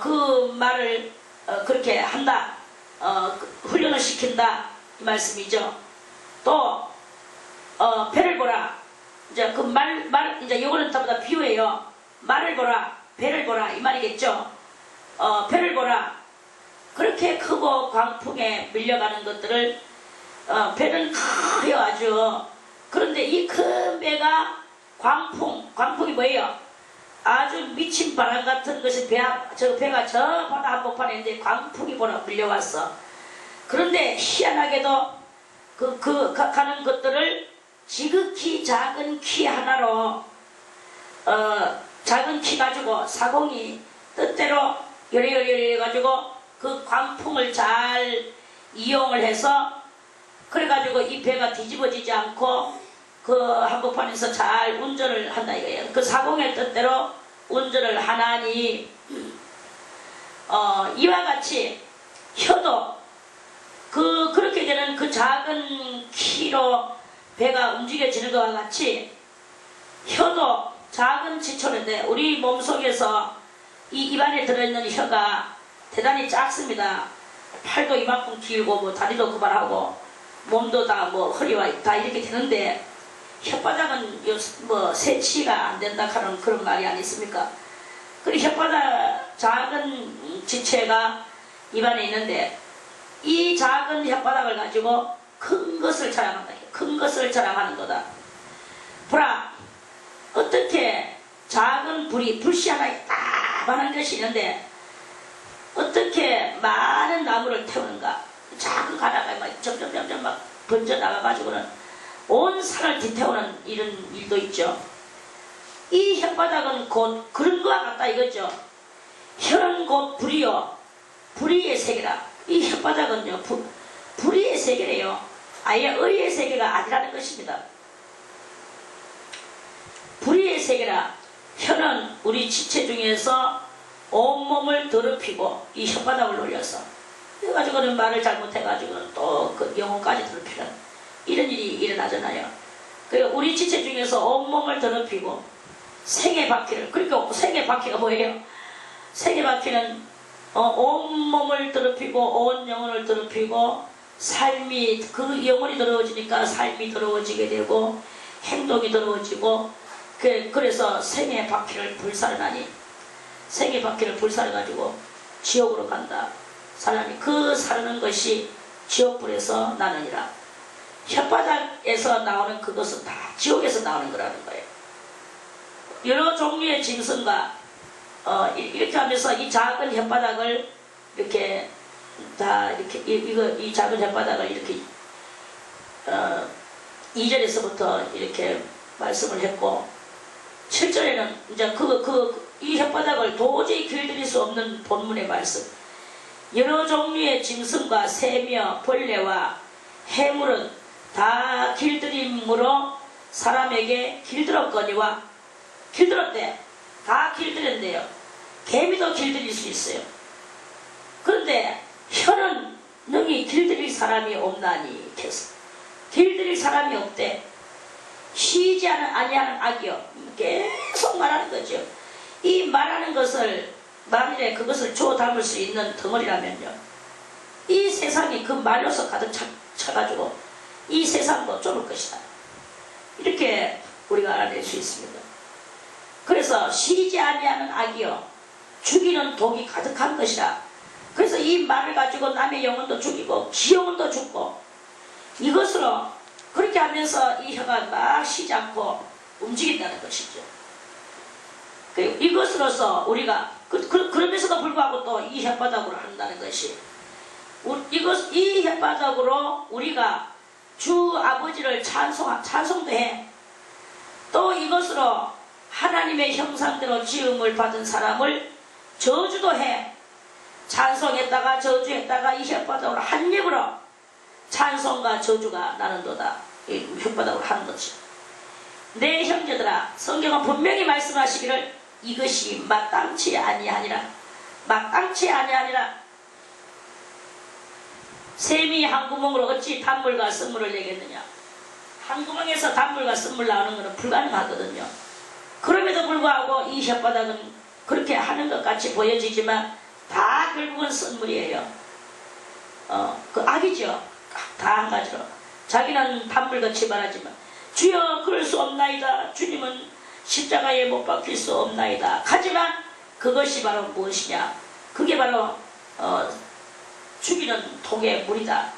그 말을 그렇게 한다. 훈련을 시킨다 이 말씀이죠. 또 배를 보라. 이제 그 이제 요거는 전부 비유예요. 말을 보라, 배를 보라 이 말이겠죠. 배를 보라. 그렇게 크고 광풍에 밀려가는 것들을 배는 커요 아주. 그런데 이 큰 배가 광풍이 뭐예요? 아주 미친 바람 같은 것이 배가 저 바다 한복판에 있는데 광풍이 밀려왔어. 그런데 희한하게도 가는 것들을 지극히 작은 키 하나로 작은 키 가지고 사공이 뜻대로 요리요리 가지고 그 광풍을 잘 이용을 해서 그래가지고 이 배가 뒤집어지지 않고 그 한복판에서 잘 운전을 한다 이거예요. 그 사공의 뜻대로 운전을 하나니 이와 같이 혀도 그렇게 되는 그 작은 키로 배가 움직여지는 것과 같이 혀도 작은 지초인데 우리 몸속에서 이 입안에 들어있는 혀가 대단히 작습니다. 팔도 이만큼 길고 뭐 다리도 그만하고 몸도 다 뭐 허리와 다 이렇게 되는데 혓바닥은 뭐 세치가 안 된다 하는 그런 말이 아니습니까? 그리고 혓바닥 작은 지체가 입안에 있는데 이 작은 혓바닥을 가지고 큰 것을 자랑한다. 큰 것을 자랑하는 거다. 보라, 어떻게 작은 불씨 하나 따만한 것이 있는데 어떻게 많은 나무를 태우는가? 작은 가다가 막 점점 막 번져 나가가지고는 온 산을 뒤태우는 이런 일도 있죠. 이 혓바닥은 곧 그런 거와 같다 이거죠. 혀는 곧 불이요, 불의의 세계라. 이 혓바닥은요 불의의 세계래요. 아예 의의 세계가 아니라는 것입니다. 불의의 세계라. 혀는 우리 지체 중에서 온몸을 더럽히고 이 혓바닥을 놀려서 그래가지고는 말을 잘못해가지고는 또 그 영혼까지 더럽히는 이런 일이 일어나잖아요. 그러니까 우리 지체 중에서 온몸을 더럽히고 생의 바퀴를, 그러니까 생의 바퀴가 뭐예요? 생의 바퀴는 온몸을 더럽히고 온 영혼을 더럽히고 삶이, 그 영혼이 더러워지니까 삶이 더러워지게 되고 행동이 더러워지고 그래서 생의 바퀴를 불살하니 생의 바퀴를 불살해가지고 지옥으로 간다. 사람이 그 사르는 것이 지옥불에서 나느니라. 혓바닥에서 나오는 그것은 다 지옥에서 나오는 거라는 거예요. 여러 종류의 짐승과 이렇게 하면서 이 작은 혓바닥을 이렇게 다 이렇게 이 작은 혓바닥을 이렇게 2절에서부터 이렇게 말씀을 했고 7절에는 이제 이 혓바닥을 도저히 길들일 수 없는 본문의 말씀. 여러 종류의 짐승과 새며 벌레와 해물은 다 길들임으로 사람에게 길들었거니와 길들었대. 다 길들였대요. 개미도 길들일 수 있어요. 그런데 혀는 능히 길들일 사람이 없나니 길들일 사람이 없대. 쉬지 아니하는 악이요. 계속 말하는 거죠. 이 말하는 것을 만일에 그것을 주워 담을 수 있는 덩어리라면요, 이 세상이 그 말로서 가득 차가지고 이 세상도 좁을 것이다. 이렇게 우리가 알아낼 수 있습니다. 그래서 쉬지 아니하는 악이요 죽이는 독이 가득한 것이라. 그래서 이 말을 가지고 남의 영혼도 죽이고 지 영혼도 죽고 이것으로 그렇게 하면서 이 혀가 막 쉬지 않고 움직인다는 것이죠. 이것으로서 우리가 그러면서도 불구하고 또 이 혓바닥으로 한다는 것이 이 혓바닥으로 우리가 주 아버지를 찬송도 해. 또 이것으로 하나님의 형상대로 지음을 받은 사람을 저주도 해. 찬송했다가 저주했다가 이 혓바닥으로 한 입으로 찬송과 저주가 나는도다. 이 혓바닥으로 하는 거지. 내 형제들아, 성경은 분명히 말씀하시기를 이것이 마땅치 아니하니라. 마땅치 아니하니라. 샘이 한 구멍으로 어찌 단물과 쓴물을 내겠느냐. 한 구멍에서 단물과 쓴물 나오는 것은 불가능하거든요. 그럼에도 불구하고 이 혓바닥은 그렇게 하는 것 같이 보여지지만 다 결국은 쓴물이에요. 그 악이죠. 다 한 가지로. 자기는 단물같이 말하지만 주여 그럴 수 없나이다. 주님은 십자가에 못 박힐 수 없나이다. 하지만 그것이 바로 무엇이냐. 그게 바로 죽이는 독의 물이다.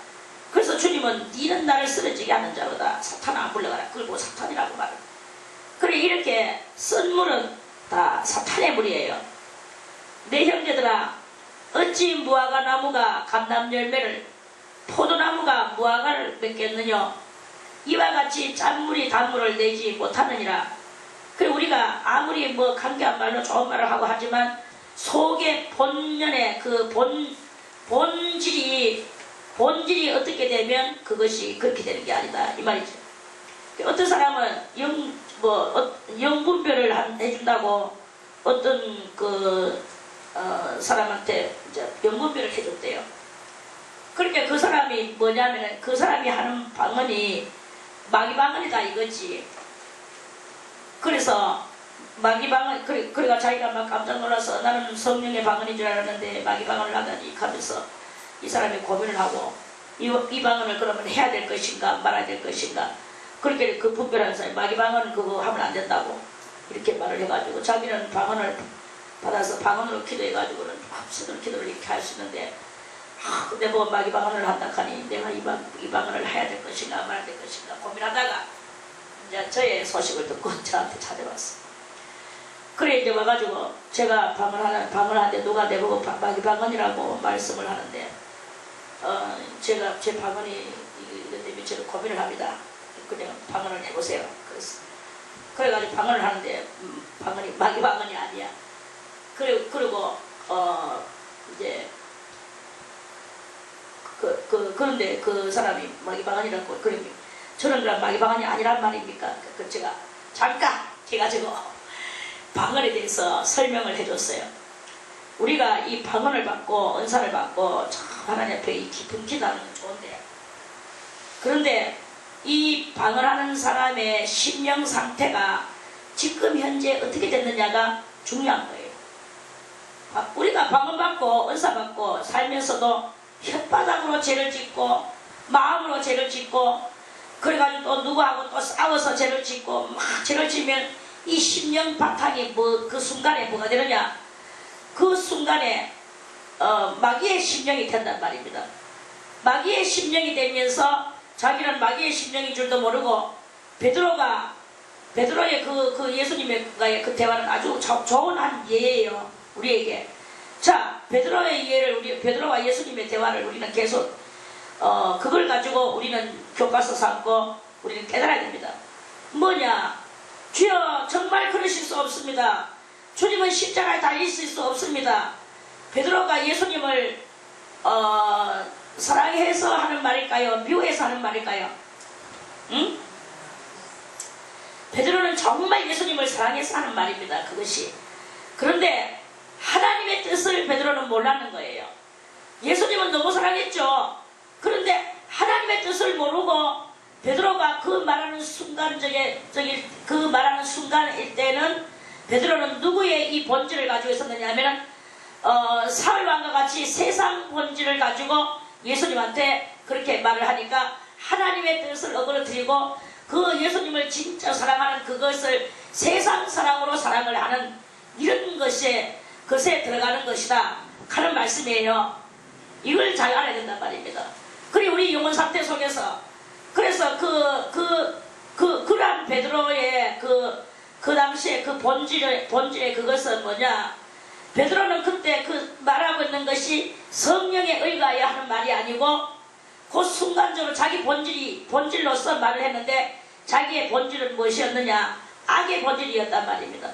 그래서 주님은 니는 나를 쓰러지게 하는 자로다. 사탄아 물러가라. 그걸 뭐 사탄이라고 말을. 그래 이렇게 쓴 물은 다 사탄의 물이에요. 내 형제들아, 어찌 무화과 나무가 감람 열매를 포도나무가 무화과를 맺겠느냐. 이와 같이 짠물이 단물을 내지 못하느니라. 그래 우리가 아무리 뭐 간교한 말로 좋은 말을 하고 하지만 속의 본연의 그 본질이 어떻게 되면 그것이 그렇게 되는 게 아니다 이 말이죠. 어떤 사람은 영분별을 해준다고 어떤 사람한테 이제 영분별을 해줬대요. 그러니까 그 사람이 뭐냐면은 그 사람이 하는 방언이 마귀 방언이다 이거지. 그래서 마귀 방언 그래가 자기가 막 깜짝 놀라서 나는 성령의 방언인 줄 알았는데 마귀 방언을 하다니 하면서 이 사람이 고민을 하고 이 방언을 그러면 해야 될 것인가 말아야 될 것인가. 그렇게 그 분별하는 사람이 마귀 방언은 그거 하면 안 된다고 이렇게 말을 해가지고 자기는 방언을 받아서 방언으로 기도해가지고는 합성으로 기도를 이렇게 할 수 있는데 근데 뭐 마귀 방언을 한다 하니 내가 이 방언을 해야 될 것인가 말아야 될 것인가 고민하다가 이제 저의 소식을 듣고 저한테 찾아왔어. 그래 이제 와가지고 제가 방언하는데 누가 내보고 마귀 방언이라고 말씀을 하는데 제가 제 방언이 이것 때문에 제가 고민을 합니다. 그냥 방언을 해보세요. 그래가지고 방언을 하는데 방언이 마귀 방언이 아니야. 그리고 이제 그런데 그 사람이 마귀 방언이라고 그러면 저는 그럼 마귀 방언이 아니란 말입니까? 제가 잠깐 해가지고 방언에 대해서 설명을 해줬어요. 우리가 이 방언을 받고 은사를 받고 참 하나님 앞에 이 깊은 기도하는 건 좋은데 그런데 이 방언하는 사람의 심령 상태가 지금 현재 어떻게 됐느냐가 중요한 거예요. 우리가 방언 받고 은사 받고 살면서도 혓바닥으로 죄를 짓고 마음으로 죄를 짓고 그래가지고 또 누구하고 또 싸워서 죄를 짓고 막 죄를 지면 이 심령 바탕이 그 순간에 뭐가 되느냐. 그 순간에 마귀의 심령이 된단 말입니다. 마귀의 심령이 되면서 자기는 마귀의 심령인 줄도 모르고 베드로의 그 예수님과의 그 대화는 아주 좋은 한 예예요. 우리에게. 자, 베드로의 예를 베드로와 예수님의 대화를 우리는 계속 그걸 가지고 우리는 교과서 삼고 우리는 깨달아야 됩니다. 뭐냐? 주여 정말 그러실 수 없습니다. 주님은 십자가에 달리실 수 없습니다. 베드로가 예수님을 사랑해서 하는 말일까요? 미워해서 하는 말일까요? 응? 베드로는 정말 예수님을 사랑해서 하는 말입니다. 그것이. 그런데 하나님의 뜻을 베드로는 몰랐는 거예요. 예수님은 너무 사랑했죠. 그런데 하나님의 뜻을 모르고 베드로가 그 말하는 그 말하는 순간일 때는 베드로는 누구의 이 본질을 가지고 있었느냐 하면은 사울 왕과 같이 세상 본질을 가지고 예수님한테 그렇게 말을 하니까 하나님의 뜻을 어그러뜨리고 그 예수님을 진짜 사랑하는 그것을 세상 사랑으로 사랑을 하는 이런 것에 들어가는 것이다 하는 말씀이에요. 이걸 잘 알아야 된단 말입니다. 그리고 우리 영혼 상태 속에서 그래서 그러한 베드로의 그 당시에 그 본질의 그것은 뭐냐? 베드로는 그때 그 말하고 있는 것이 성령에 의거하여 하는 말이 아니고 그 순간적으로 자기 본질로서 말을 했는데 자기의 본질은 무엇이었느냐? 악의 본질이었단 말입니다.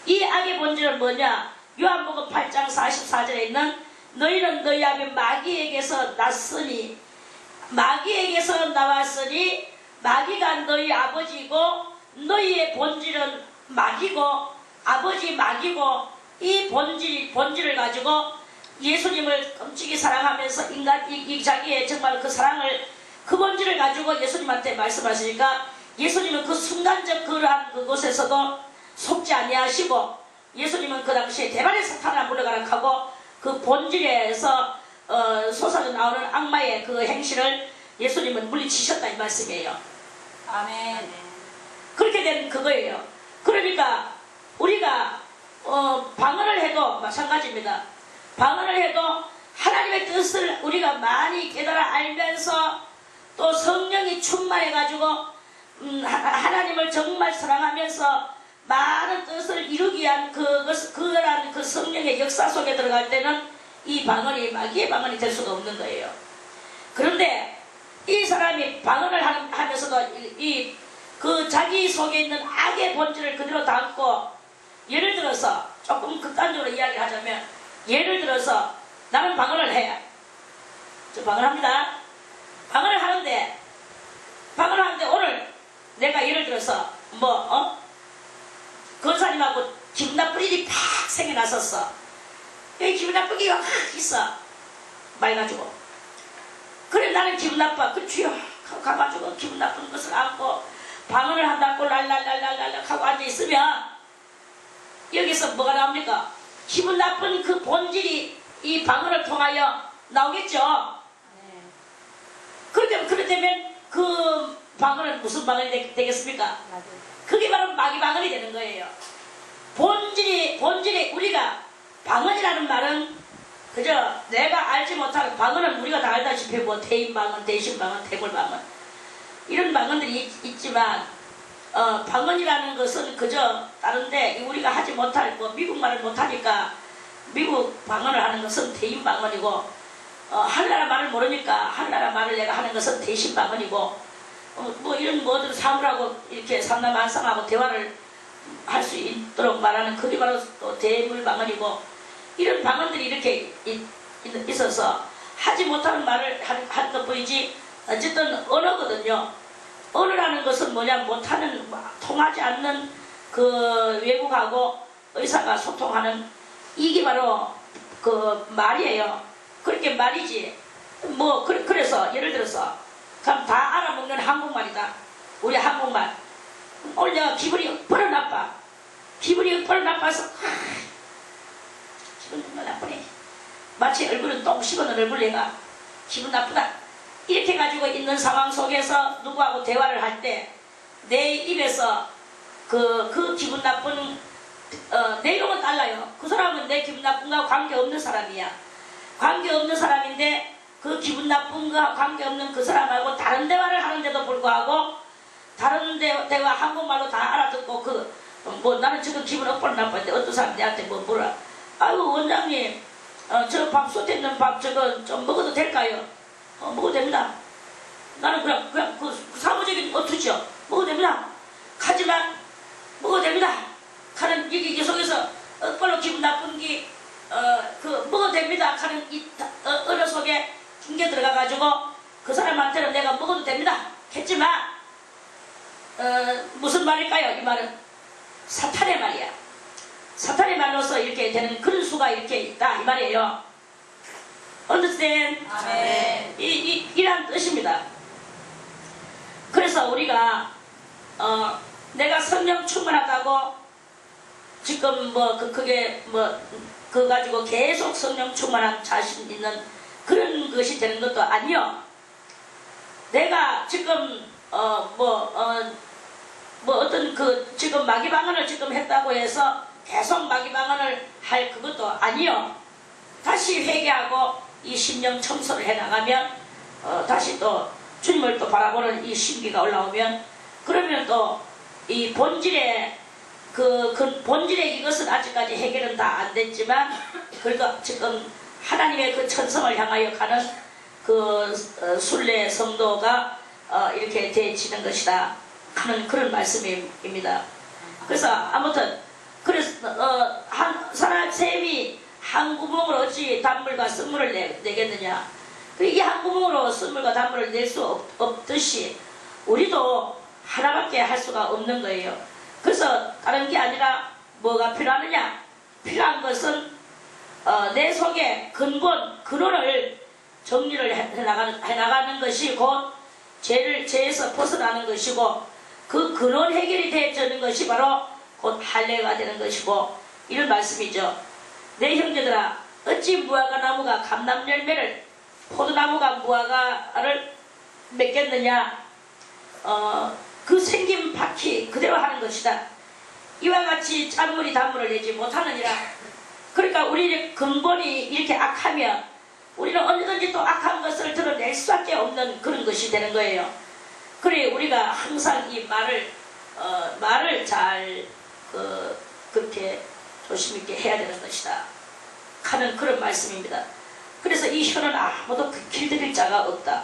이 악의 본질은 뭐냐? 요한복음 8장 44절에 있는 너희는 너희 아비 마귀에게서 났으니 마귀에게서 나왔으니 마귀가 너희 아버지고 너희의 본질은 마귀고 아버지 마귀고 이 본질을 가지고 예수님을 끔찍이 사랑하면서 자기의 정말 그 사랑을 그 본질을 가지고 예수님한테 말씀하시니까 예수님은 그 순간적 그러한 그곳에서도 속지 아니하시고 예수님은 그 당시에 대발의 사탄을 물러가라 하고 그 본질에서 솟아져 나오는 악마의 그 행실을 예수님은 물리치셨다 이 말씀이에요. 아멘. 그렇게 된 그거예요. 그러니까 우리가 방언을 해도 마찬가지입니다. 방언을 해도 하나님의 뜻을 우리가 많이 깨달아 알면서 또 성령이 충만해가지고 하나님을 정말 사랑하면서 많은 뜻을 이루기 위한 그러한 그 성령의 역사 속에 들어갈 때는 이 방언이 마귀의 방언이 될 수가 없는 거예요. 그런데 이 사람이 방언을 하면서도 그 자기 속에 있는 악의 본질을 그대로 담고 예를 들어서 조금 극단적으로 이야기하자면 예를 들어서 나는 방언을 해. 저 방언합니다. 방언을 하는데 오늘 내가 예를 들어서 권사님하고 기분 나쁜 일이 팍 생겨났었어. 여기 기분 나쁜 게 확 있어. 말 가지고. 그래 나는 기분 나빠. 그 주여 가가지고 기분 나쁜 것을 안고 방언을 한다고 랄랄랄랄랄 하고 앉아있으면 여기서 뭐가 나옵니까? 기분 나쁜 그 본질이 이 방언을 통하여 나오겠죠. 네. 그렇다면 그 방언은 무슨 방언이 되겠습니까? 맞아요. 그게 바로 마귀 방언이 되는 거예요. 본질이 우리가 방언이라는 말은 그저 내가 알지 못하는 방언은 우리가 다 알다시피 뭐 대인 방언, 대신 방언, 대물 방언 이런 방언들이 있지만 방언이라는 것은 그저 다른데 우리가 하지 못할 뭐 미국 말을 못하니까 미국 방언을 하는 것은 대인 방언이고 한나라 말을 모르니까 한나라 말을 내가 하는 것은 대신 방언이고 뭐 이런 뭐든 사물하고 이렇게 삼남한상하고 대화를 할 수 있도록 말하는 그게 바로 또 대물 방언이고 이런 방언들이 이렇게 있어서 하지 못하는 말을 한 것뿐이지 어쨌든 언어거든요. 언어라는 것은 뭐냐 못하는 통하지 않는 그 외국하고 의사가 소통하는 이게 바로 그 말이에요. 그렇게 말이지 그래서 예를 들어서 그럼 다 알아먹는 한국말이다. 우리 한국말. 오늘 내가 기분이 ық벌어 나빠. 기분이 ық벌어 나빠서 기분 정말 나쁘네. 마치 얼굴은 똥 씹어놓은 얼굴 내가 기분 나쁘다. 이렇게 가지고 있는 상황 속에서 누구하고 대화를 할 때 내 입에서 그 기분 나쁜 내용은 달라요. 그 사람은 내 기분 나쁜 거와 관계없는 사람이야. 관계없는 사람인데 그 기분 나쁜 거와 관계없는 그 사람하고 다른 대화를 하는데도 불구하고 다른 대화 한국말로 다 알아듣고 나는 지금 기분 엇벌 나빠는데 어떤 사람이 내한테 뭐라 아이고 원장님 저 밥 쏟아있는 밥 저거 좀 먹어도 될까요? 먹어도 됩니다. 나는 그냥 그 사무적인 어투죠. 먹어도 됩니다. 하지만 먹어도 됩니다. 하는 이게 속에서 엇벌로 기분 나쁜 게 먹어도 됩니다. 하는 이 언어 속에 중계 들어가가지고 그 사람한테는 내가 먹어도 됩니다. 했지만 무슨 말일까요? 이 말은 사탄의 말이야. 사탄의 말로서 이렇게 되는 그런 수가 이렇게 있다 이 말이에요. Understand? 아멘. 이란 뜻입니다. 그래서 우리가 내가 성령 충만하다고 지금 그거 가지고 계속 성령 충만한 자신 있는 그런 것이 되는 것도 아니요. 내가 지금 어떤 지금 마귀 방언을 지금 했다고 해서 계속 마귀 방언을 할 그것도 아니요. 다시 회개하고 이 심령 청소를 해나가면 다시 또 주님을 또 바라보는 이 심기가 올라오면 그러면 또 이 본질의 그 본질의 이것은 아직까지 해결은 다 안 됐지만 그래도 지금 하나님의 그 천성을 향하여 가는 그 순례 성도가 이렇게 되어지는 것이다 하는 그런 말씀입니다. 그래서 아무튼 그래서 사람 샘이 한 구멍으로 어찌 단물과 쓴물을 내겠느냐. 이 한 구멍으로 쓴물과 단물을 낼 수 없듯이 우리도 하나밖에 할 수가 없는 거예요. 그래서 다른 게 아니라 뭐가 필요하느냐. 필요한 것은 내 속에 근원을 정리를 해나가는 것이 곧 죄에서 벗어나는 것이고 그 근원 해결이 되어지는 것이 바로 곧 할례가 되는 것이고 이런 말씀이죠. 내 형제들아 어찌 무화과 나무가 감람 열매를 포도나무가 무화과를 맺겠느냐. 그 생긴 바퀴 그대로 하는 것이다. 이와 같이 짠물이 단물을 내지 못하느니라. 그러니까 우리의 근본이 이렇게 악하면 우리는 언제든지 또 악한 것을 드러낼 수밖에 없는 그런 것이 되는 거예요. 그래 우리가 항상 이 말을 잘 그렇게 조심 있게 해야 되는 것이다 하는 그런 말씀입니다. 그래서 이 혀는 아무도 길들일 자가 없다.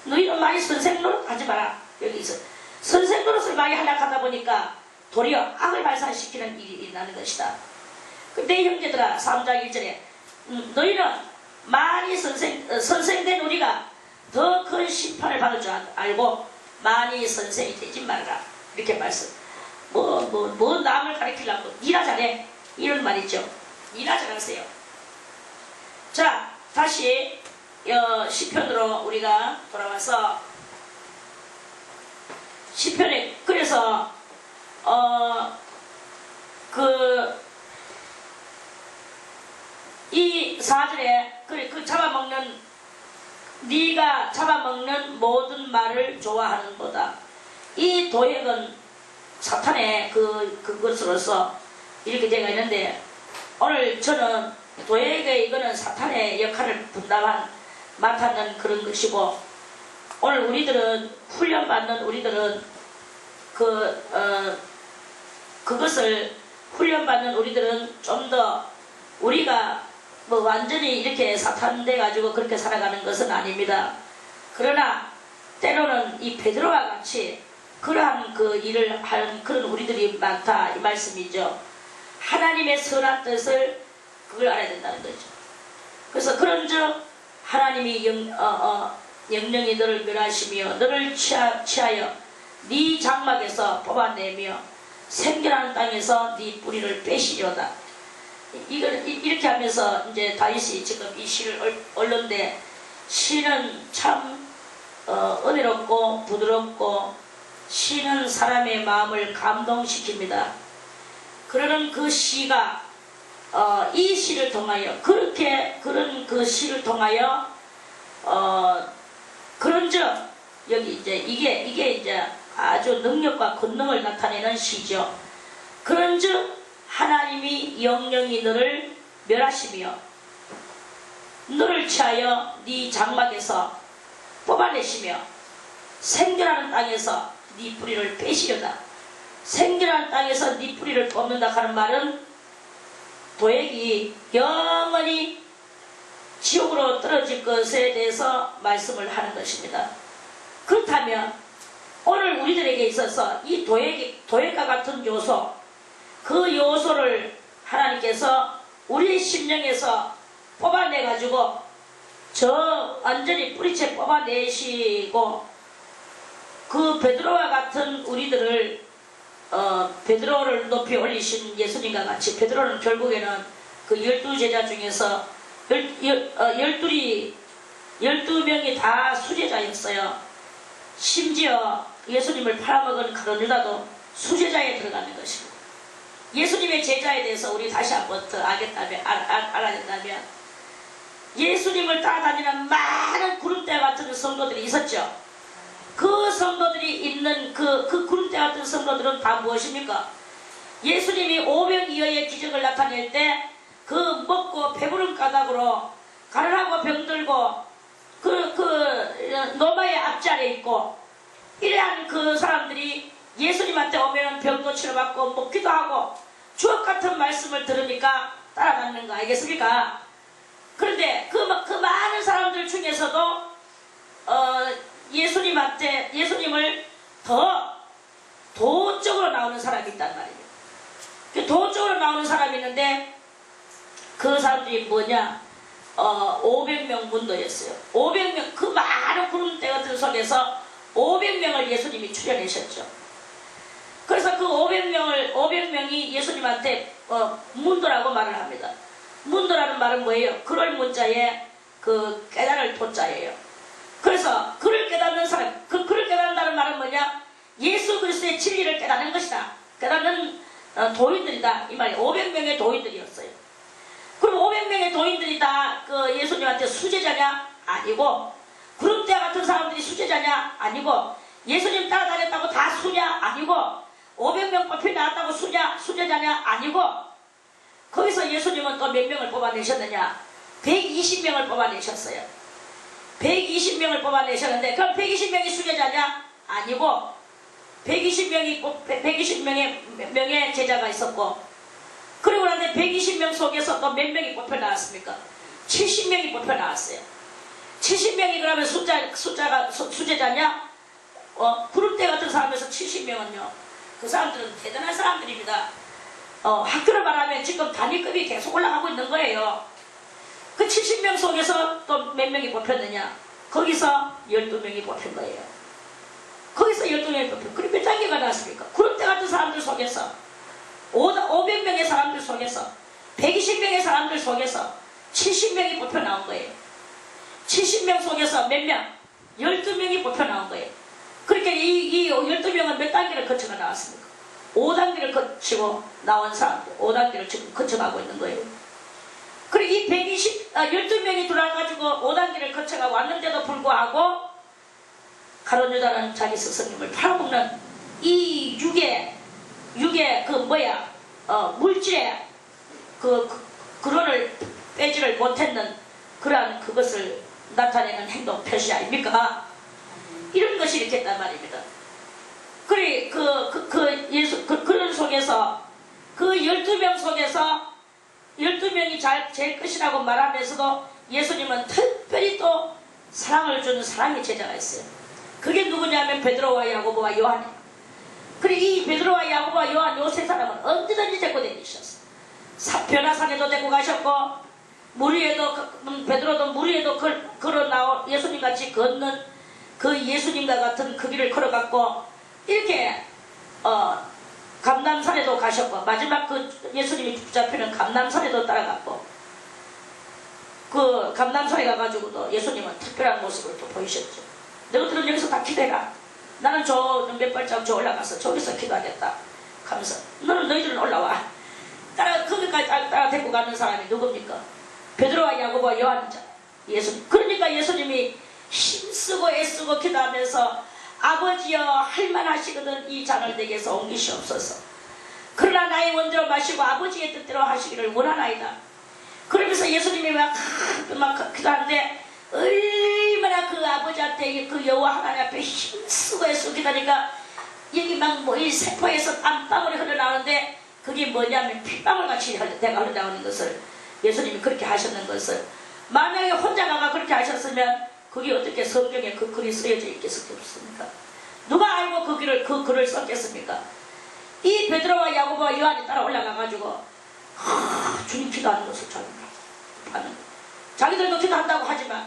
너희는 많이 선생 노릇하지 마라. 여기서 선생 노릇을 많이 하려고 하다 보니까 도리어 악을 발산시키는 일이 나는 것이다. 내 형제들아 3장 1절에 너희는 많이 선생된 우리가 더 큰 심판을 받을 줄 알고 많이 선생이 되지 말아라. 이렇게 말씀. 뭐 남을 가르치려고 니나 잘해 이런 말이죠. 니나 잘하세요. 자 다시 시편으로 우리가 돌아와서 시편에 그래서 이 4절에 그 잡아먹는 네가 잡아먹는 모든 말을 좋아하는도다. 이 도액은 사탄의 그것으로서 이렇게 되어 있는데 오늘 저는 도액의 이거는 사탄의 역할을 맡는 그런 것이고 오늘 우리들은 훈련받는 우리들은 그것을 훈련받는 우리들은 좀 더 우리가 뭐 완전히 이렇게 사탄돼 가지고 그렇게 살아가는 것은 아닙니다. 그러나 때로는 이 베드로와 같이 그러한 그 일을 하는 그런 우리들이 많다 이 말씀이죠. 하나님의 선한 뜻을 그걸 알아야 된다는 거죠. 그래서 그런즉 하나님이 영영이 너를 멸하시며 너를 취하여 네 장막에서 뽑아내며 생겨나는 땅에서 네 뿌리를 빼시려다. 이걸 이렇게 하면서 이제 다윗이 지금 이 시를 얻는데 시는 참 은혜롭고 부드럽고 시는 사람의 마음을 감동시킵니다. 그러는 그 시가 이 시를 통하여 그런 그 시를 통하여 그런즉 여기 이제 이게 이제 아주 능력과 권능을 나타내는 시죠. 그런즉 하나님이 영영이 너를 멸하시며 너를 취하여 네 장막에서 뽑아내시며 생겨나는 땅에서 네 뿌리를 빼시려다. 생겨나는 땅에서 네 뿌리를 뽑는다 하는 말은 도액이 영원히 지옥으로 떨어질 것에 대해서 말씀을 하는 것입니다. 그렇다면 오늘 우리들에게 있어서 이 도액과 같은 요소, 그 요소를 하나님께서 우리의 심령에서 뽑아내가지고 완전히 뿌리채 뽑아내시고 그 베드로와 같은 우리들을 베드로를 높이 올리신 예수님과 같이 베드로는 결국에는 그 12제자 중에서 12명이 다 수제자였어요. 심지어 예수님을 팔아먹은 가룟유다도 수제자에 들어가는 것입니다. 예수님의 제자에 대해서 우리 다시 한번 더 알아야 된다면 예수님을 따라다니는 많은 구름대 같은 성도들이 있었죠. 그 성도들이 있는 그 구름대 같은 성도들은 다 무엇입니까? 예수님이 500이어의 기적을 나타낼 때 그 먹고 배부른 까닭으로 가난하고 병들고 그 노마의 앞자리에 있고 이러한 그 사람들이 예수님한테 오면 병도 치료받고 먹기도 하고 주옥 같은 말씀을 들으니까 따라가는 거 알겠습니까? 그런데 그 많은 사람들 중에서도 예수님을 더 도적으로 나오는 사람이 있단 말이에요. 그 도적으로 나오는 사람이 있는데 그 사람들이 뭐냐? 500명 문도였어요. 500명, 그 많은 구름대들 속에서 500명을 예수님이 출연하셨죠. 그래서 그 500명이 예수님한테 문도라고 말을 합니다. 문도라는 말은 뭐예요? 그럴 문자에 그 깨달을 도자예요. 그래서 그를 깨닫는 사람, 그를 깨닫는다는 말은 뭐냐? 예수 그리스도의 진리를 깨닫는 것이다. 깨닫는 도인들이다. 이 말이 500명의 도인들이었어요. 그럼 500명의 도인들이 다 그 예수님한테 수제자냐? 아니고. 구름대 같은 사람들이 수제자냐? 아니고. 예수님 따라다녔다고 다 수냐? 아니고. 500명 뽑혀 나왔다고 수제자냐? 아니고. 거기서 예수님은 또 몇 명을 뽑아내셨느냐? 120명을 뽑아내셨어요. 120명을 뽑아내셨는데 그럼 120명이 수제자냐? 아니고 120명의 제자가 있었고, 그리고 나서 120명 속에서 또 몇 명이 뽑혀 나왔습니까? 70명이 뽑혀 나왔어요. 70명이 그러면 숫자가 수제자냐? 구름대 같은 사람에서 70명은요, 그 사람들은 대단한 사람들입니다. 학교를 말하면 지금 단위급이 계속 올라가고 있는 거예요. 그 70명 속에서 또 몇 명이 뽑혔느냐? 거기서 12명이 뽑힌 거예요. 거기서 12명이 뽑힌. 그리고 몇 단계가 나왔습니까? 구름대 같은 사람들 속에서 500명의 사람들 속에서 120명의 사람들 속에서 70명이 뽑혀 나온 거예요. 70명 속에서 몇 명? 12명이 뽑혀 나온 거예요. 그러니까 이 12명은 몇 단계를 거쳐가 나왔습니까? 5단계를 거치고 나온 사람들, 5단계를 지금 거쳐가고 있는 거예요. 그리고 이 12명이 들어와가지고 5단계를 거쳐가 왔는데도 불구하고 가룟 유다는 자기 스승님을 팔아먹는 이 육의 물질의 근원을 빼지를 못했는 그러한 그것을 나타내는 행동 표시 아닙니까? 이런 것이 이렇게 했단 말입니다. 그래, 그런 속에서, 그 12명 속에서 12명이 제일 끝이라고 말하면서도 예수님은 특별히 또 사랑을 주는 사랑의 제자가 있어요. 그게 누구냐면 베드로와 야고보와 요한이에요. 그리고 이 베드로와 야고보와 요한 요 세 사람은 언제든지 데리고 다니셨어요. 변화산에도 데리고 가셨고, 물 위에도, 베드로도 물 위에도 걸어 예수님 같이 걷는 그 예수님과 같은 그 길을 걸어갔고, 이렇게 감람산에도 가셨고, 마지막 그 예수님이 붙잡히는 감람산에도 따라갔고, 그 감람산에 가가지고도 예수님은 특별한 모습을 또 보이셨죠. 너희들은 여기서 다 기대라. 나는 저 몇 발자국 저 올라가서 저기서 기도하겠다 하면서, 너희들은 올라와. 거기까지 따라 데리고 가는 사람이 누굽니까? 베드로와 야고보와 요한이죠. 예수님. 그러니까 예수님이 힘쓰고 애쓰고 기도하면서 아버지여 할만하시거든 이 잔을 내게서 옮기시옵소서. 그러나 나의 원대로 마시고 아버지의 뜻대로 하시기를 원하나이다. 그러면서 예수님이 막 기도하는데 얼마나 그 아버지한테 그 여호와 하나님 앞에 힘쓰고 애쓰고 기도하니까 여기 막 이 세포에서 땀방울이 흘러나오는데 그게 뭐냐면 핏방울 같이 내가 흘러나오는 것을 예수님이 그렇게 하셨는 것을, 만약에 혼자 가가 그렇게 하셨으면 그게 어떻게 성경에 그 글이 쓰여져 있겠습니까? 누가 알고 그 글을 썼겠습니까? 이 베드로와 야고보와 요한이 따라 올라가가지고 주님 기도하는 것을 하는, 자기들도 기도한다고 하지만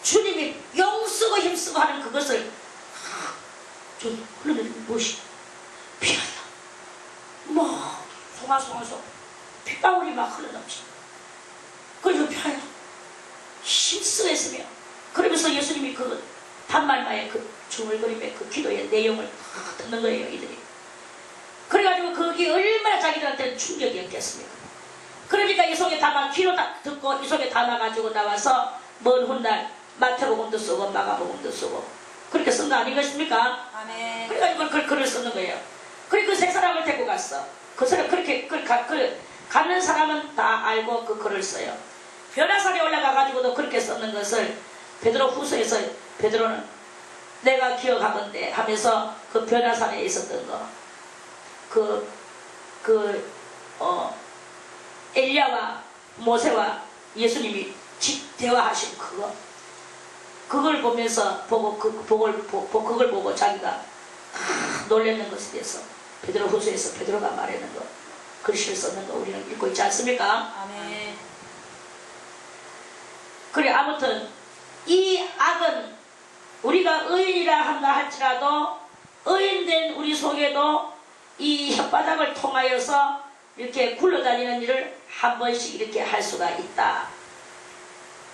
주님이 영쓰고 힘쓰고 하는 그것을 주님 흘러내리는 무엇이 피하다 송아송아송 핏방울이 막 흘러넘치. 그래서 피하다 힘쓰고 했으며, 그러면서 예수님이 그 단말마의 그 중얼거림의 그 기도의 내용을 듣는 거예요, 이들이. 그래가지고 그게 얼마나 자기들한테는 충격이었겠습니까? 그러니까 이 속에 담아, 귀로 듣고 이 속에 담아가지고 나와서 먼 훗날 마태복음도 쓰고 마가복음도 쓰고 그렇게 쓴 거 아니겠습니까? 아멘. 그래가지고 그 글을 쓰는 거예요. 그리고 그 세 사람을 데리고 갔어. 그 사람 그렇게 가는 사람은 다 알고 그 글을 써요. 변화산에 올라가가지고도 그렇게 썼는 것을 베드로 후서에서 베드로는 내가 기억하건대 하면서 그 변화산에 있었던 거, 엘리야와 모세와 예수님이 대화하신 그걸 보면서 그걸 보고 자기가 놀랐는 것에 대해서 베드로후서에서 베드로가 말하는 거, 글씨를 썼는 거 우리는 읽고 있지 않습니까? 아멘. 그래, 아무튼 이 악은 우리가 의인이라 한다 할지라도 의인된 우리 속에도 이 혓바닥을 통하여서 이렇게 굴러다니는 일을 한 번씩 이렇게 할 수가 있다.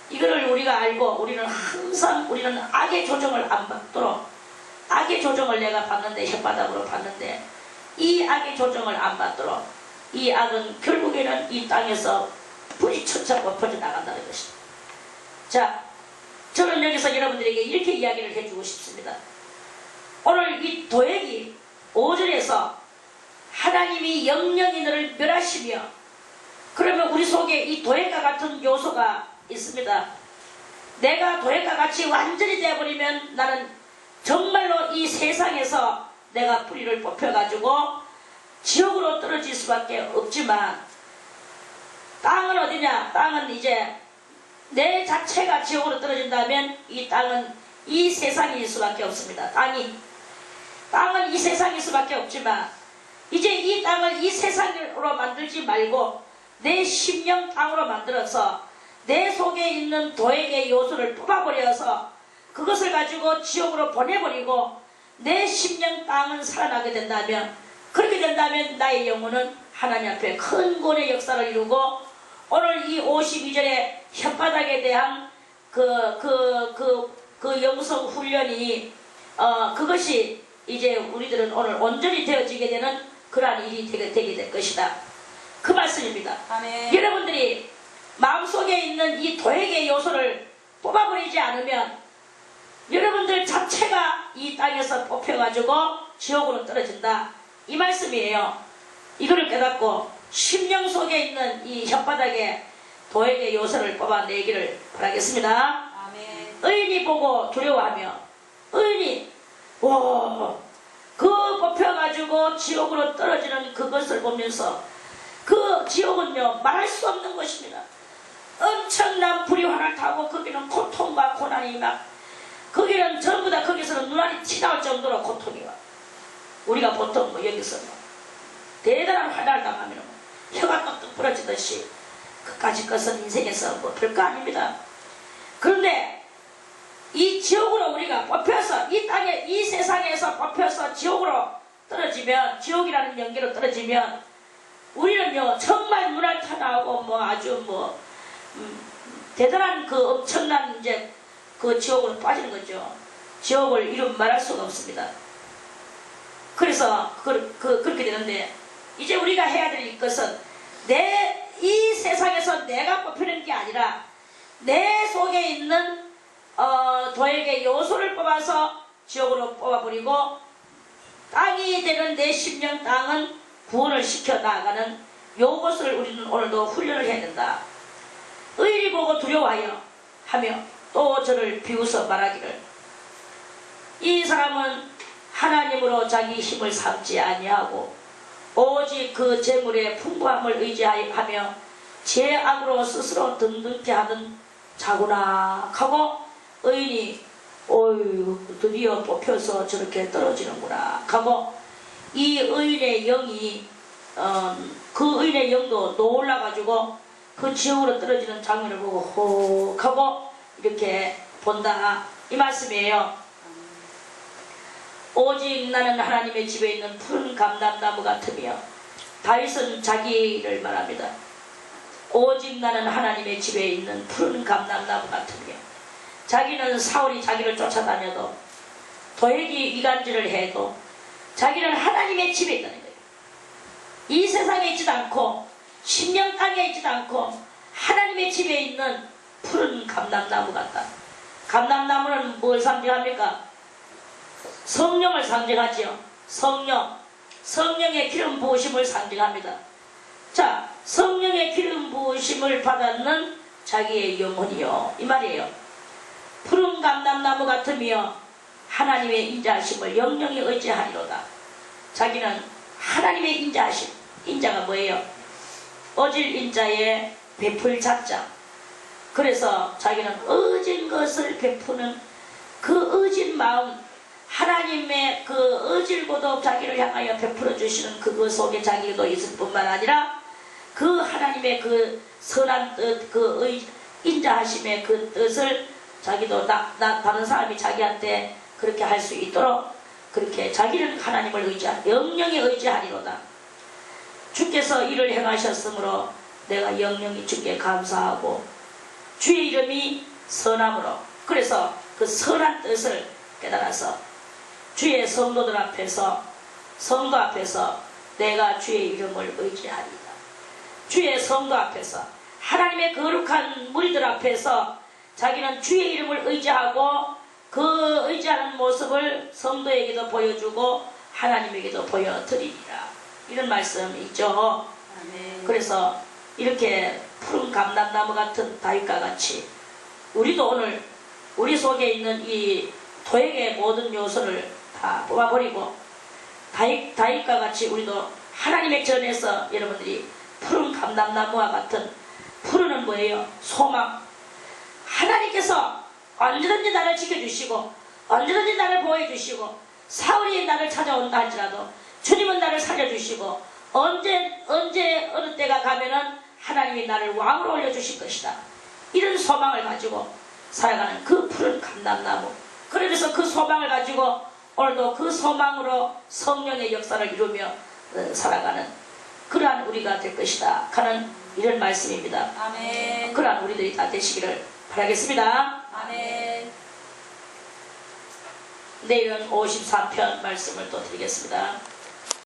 이거를 우리가 알고 우리는 항상 우리는 악의 조정을 안 받도록, 악의 조정을 내가 받는데, 혓바닥으로 받는데 이 악의 조정을 안 받도록 이 악은 결국에는 이 땅에서 부지천자고 퍼져나간다는 것입니다. 자, 저는 여기서 여러분들에게 이렇게 이야기를 해주고 싶습니다. 오늘 이 도액이 5절에서 하나님이 영영이 너를 멸하시며, 그러면 우리 속에 이 도액과 같은 요소가 있습니다. 내가 도액과 같이 완전히 되어버리면 나는 정말로 이 세상에서 내가 뿌리를 뽑혀가지고 지옥으로 떨어질 수밖에 없지만, 땅은 어디냐? 땅은 이제 내 자체가 지옥으로 떨어진다면 이 땅은 이 세상일 수밖에 없습니다. 땅은 이 세상일 수밖에 없지만, 이제 이 땅을 이 세상으로 만들지 말고 내 심령 땅으로 만들어서 내 속에 있는 도액의 요소를 뽑아버려서 그것을 가지고 지옥으로 보내버리고 내 심령 땅은 살아나게 된다면, 그렇게 된다면 나의 영혼은 하나님 앞에 큰 구원의 역사를 이루고, 오늘 이 52절의 혓바닥에 대한 그 영성 훈련이 그것이 이제 우리들은 오늘 온전히 되어지게 되는 그러한 일이 되게 될 것이다. 그 말씀입니다. 아멘. 여러분들이 마음속에 있는 이 도액의 요소를 뽑아버리지 않으면 여러분들 자체가 이 땅에서 뽑혀가지고 지옥으로 떨어진다, 이 말씀이에요. 이거를 깨닫고 심령 속에 있는 이 혓바닥에 도액의 요소를 뽑아내기를 바라겠습니다. 아멘. 의인이 보고 두려워하며, 의인이 그 뽑혀가지고 지옥으로 떨어지는 그것을 보면서, 그 지옥은요 말할 수 없는 것입니다. 엄청난 불의환을 타고 거기는 고통과 고난이 막, 거기는 전부 다 거기서는 눈알이 튀나올 정도로 고통이 와. 우리가 보통 여기서 대단한 환난을 당하면 혀가 떡떡 부러지듯이 그까짓 것은 인생에서 별거 아닙니다. 그런데 이 지옥으로 우리가 뽑혀서 이 땅에 이 세상에서 뽑혀서 지옥으로 떨어지면, 지옥이라는 연계로 떨어지면 우리는요 정말 눈알 타나오고 아주 대단한 그 엄청난 이제 그 지옥으로 빠지는 거죠. 지옥을 이름 말할 수가 없습니다. 그래서 그렇게 되는데, 이제 우리가 해야 될 것은 이 세상에서 내가 뽑히는 게 아니라 내 속에 있는 도액의 요소를 뽑아서 지옥으로 뽑아버리고, 땅이 되는 내 심령 땅은 구원을 시켜 나아가는 요것을 우리는 오늘도 훈련을 해야 된다. 의리 보고 두려워하여 하며 또 저를 비웃어 말하기를, 이 사람은 하나님으로 자기 힘을 삼지 아니하고 오직 그 재물의 풍부함을 의지하며 제 악으로 스스로 등등케 하는 자구나 하고, 의인이 드디어 뽑혀서 저렇게 떨어지는구나 하고, 이 의인의 영이 그 의인의 영도 놀라가지고 그 지옥으로 떨어지는 장면을 보고 혹 하고 이렇게 본다, 이 말씀이에요. 오직 나는 하나님의 집에 있는 푸른 감람나무 같으며, 다윗은 자기를 말합니다. 오직 나는 하나님의 집에 있는 푸른 감람나무 같으며, 자기는 사울이 자기를 쫓아다녀도 도액이 이간질을 해도 자기는 하나님의 집에 있다는 거예요. 이 세상에 있지도 않고 심령 땅에 있지도 않고 하나님의 집에 있는 푸른 감람나무 같다. 감람나무는 뭘 상징합니까? 성령을 상징하지요. 성령의 기름 부으심을 상징합니다. 자, 성령의 기름 부으심을 받았는 자기의 영혼이요, 이 말이에요. 푸른 감람나무 같으며 하나님의 인자하심을 영영히 의지하리로다. 자기는 하나님의 인자하심, 인자가 뭐예요? 어질 인자에 베풀 자자. 그래서 자기는 어진 것을 베푸는 그 어진 마음, 하나님의 그 어질고도 자기를 향하여 베풀어 주시는 그것 속에 자기도 있을 뿐만 아니라 그 하나님의 그 선한 뜻, 그 인자하심의 그 뜻을 자기도 다른 사람이 자기한테 그렇게 할 수 있도록 그렇게 자기는 하나님을 영영히 의지하리로다. 주께서 이를 행하셨으므로 내가 영영히 주께 감사하고 주의 이름이 선함으로, 그래서 그 선한 뜻을 깨달아서 주의 성도들 앞에서, 성도 앞에서 내가 주의 이름을 의지하리다. 주의 성도 앞에서, 하나님의 거룩한 무리들 앞에서 자기는 주의 이름을 의지하고 그 의지하는 모습을 성도에게도 보여주고 하나님에게도 보여드리리라. 이런 말씀 있죠. 아멘. 그래서 이렇게 푸른 감람나무 같은 다윗과 같이 우리도 오늘 우리 속에 있는 이 토액의 모든 요소를 다 뽑아버리고 다윗과 같이 우리도 하나님의 전에서 여러분들이 푸른 감람나무와 같은, 푸른은 뭐예요? 소망. 하나님께서 언제든지 나를 지켜주시고 언제든지 나를 보호해주시고 사울이 나를 찾아온다 할지라도 주님은 나를 살려주시고 언제 어느 때가 가면은 하나님이 나를 왕으로 올려주실 것이다. 이런 소망을 가지고 살아가는 그 푸른 감람나무. 그래서 그 소망을 가지고 오늘도 그 소망으로 성령의 역사를 이루며 살아가는 그러한 우리가 될 것이다 하는 이런 말씀입니다. 아멘. 그러한 우리들이 다 되시기를 바라겠습니다. 아멘. 내일은 53편 말씀을 또 드리겠습니다.